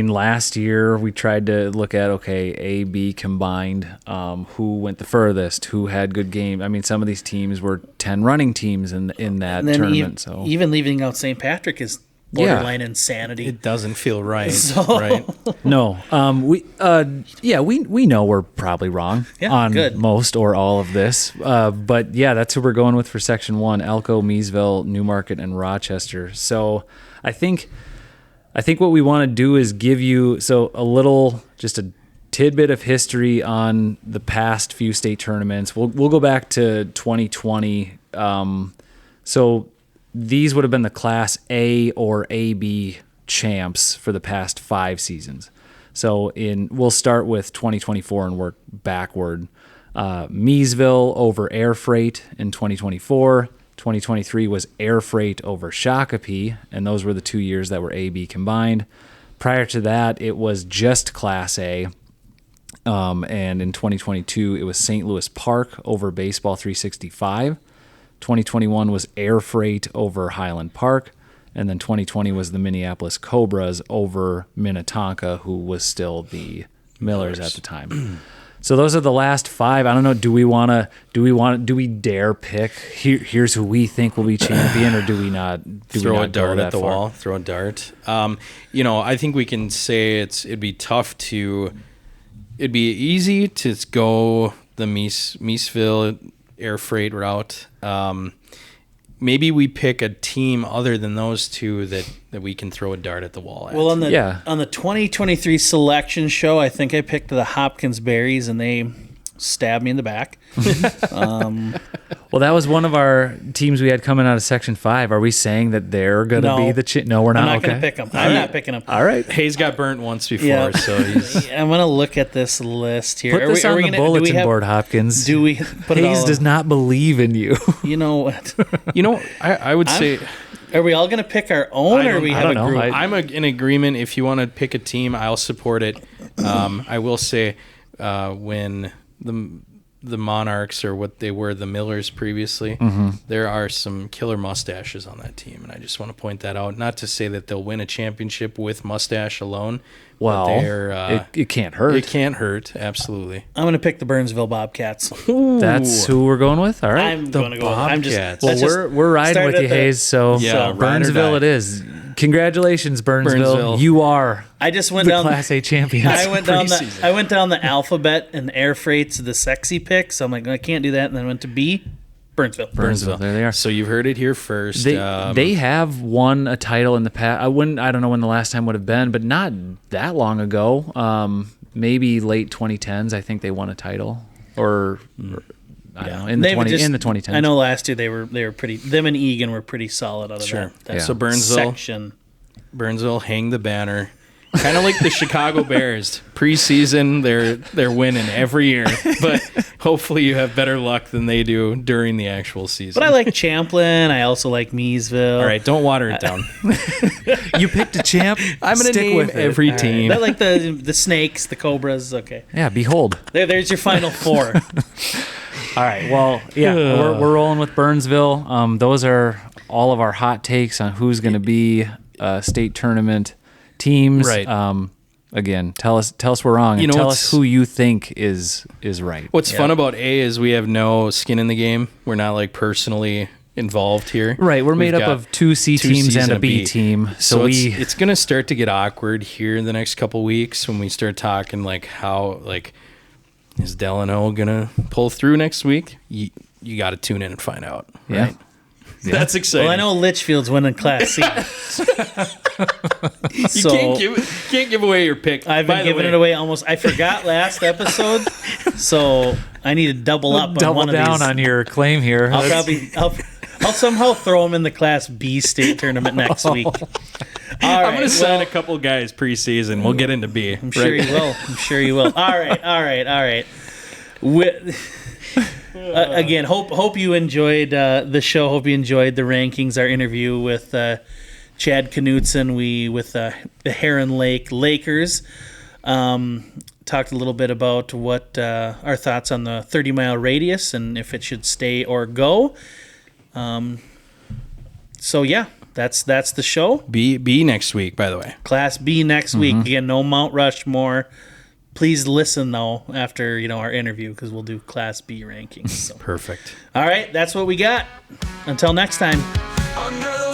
Last year we tried to look at A, B combined. Who went the furthest? Who had good games? Some of these teams were 10 running teams in that tournament.
Even leaving out St. Patrick is borderline insanity.
It doesn't feel right.
Right?
No. We know we're probably wrong on most or all of this. But that's who we're going with for Section 1: Elko, Meesville, Newmarket, and Rochester. So I think what we want to do is give you just a tidbit of history on the past few state tournaments. We'll go back to 2020. These would have been the Class A or AB champs for the past 5 seasons. So we'll start with 2024 and work backward. Meesville over Air Freight in 2024, 2023 was air freight over Shakopee, and those were the 2 years that were A-B combined. Prior to that, it was just Class A. And in 2022, it was St. Louis Park over Baseball 365. 2021 was air freight over Highland Park. And then 2020 was the Minneapolis Cobras over Minnetonka, who was still the Millers at the time. So those are the last 5. I don't know. Do we dare pick? Here's who we think will be champion, or do we not?
Throw a dart at the wall. Throw a dart. I think we can say it'd be tough to. It'd be easy to go the Meesville air freight route. Maybe we pick a team other than those two that we can throw a dart at the wall at.
Well, on the 2023 selection show, I think I picked the Hopkins Berries, and they stabbed me in the back.
Well, that was one of our teams we had coming out of Section 5. Are we saying that they're going to be the No, we're not.
I'm not going to pick them. I'm not picking them.
All right.
Hayes got burnt once before, so he's...
I'm going to look at this list here.
Put this on the bulletin board, Hopkins.
Do we put
Hayes does not believe in you.
You know what?
I would say...
Are we all going to pick our own, or we have a group?
I'm in agreement. If you want to pick a team, I'll support it. I will say when the Monarchs, or what they were, the Millers previously, there are some killer mustaches on that team, and I just want to point that out. Not to say that they'll win a championship with mustache alone.
Well, it can't hurt.
It can't hurt, absolutely.
I'm going to pick the Burnsville Bobcats.
Ooh. That's who we're going with? All right.
I'm going to go with
Bobcats.
We're riding with you, Hayes, so Burnsville it is. Congratulations, Burnsville. You are Class A champions.
I went down the alphabet and air freights the sexy picks. I'm like, I can't do that, and then went to B. Burnsville.
There they are.
So you've heard it here first.
They have won a title in the past. I don't know when the last time would have been, but not that long ago. Maybe late 2010s. I think they won a title, or I don't know, in the 2010s.
I know last year they were pretty. Them and Egan were pretty solid out of that.
So Burnsville hang the banner. Kind of like the Chicago Bears. Preseason, they're winning every year, but hopefully you have better luck than they do during the actual season.
But I like Champlin. I also like Meesville.
All right, don't water it down.
You picked a champ.
I'm going to name every team.
I like the Snakes, the Cobras. Okay.
Yeah, behold.
There's your final 4.
All right. Well, yeah, we're rolling with Burnsville. Those are all of our hot takes on who's going to be state tournament teams.
Right.
Again, tell us we're wrong, and tell us who you think is right.
What's fun about A is we have no skin in the game. We're not like personally involved here.
Right. We're made up of 2 C teams and a B team. So
it's going to start to get awkward here in the next couple weeks when we start talking like how is Delano going to pull through next week? You got to tune in and find out. Right?
Yeah.
That's exciting.
Well, I know Litchfield's winning Class C.
You can't give away your pick.
I've been giving it away almost. I forgot last episode, so I need to double up on one of these.
Double down on your claim here.
I'll somehow throw them in the Class B state tournament next week.
I'm going to sign a couple guys preseason. We'll get into B.
I'm sure you will. All right. Again, hope you enjoyed the show. Hope you enjoyed the rankings. Our interview with Chad Knutson, with the Heron Lake Lakers. Talked a little bit about what our thoughts on the 30-mile radius and if it should stay or go. So yeah, that's the show.
B next week, by the way.
Class B next week. Again, no Mount Rushmore. Please listen, though, after our interview, because we'll do Class B rankings. So.
Perfect.
All right, that's what we got. Until next time.
Under the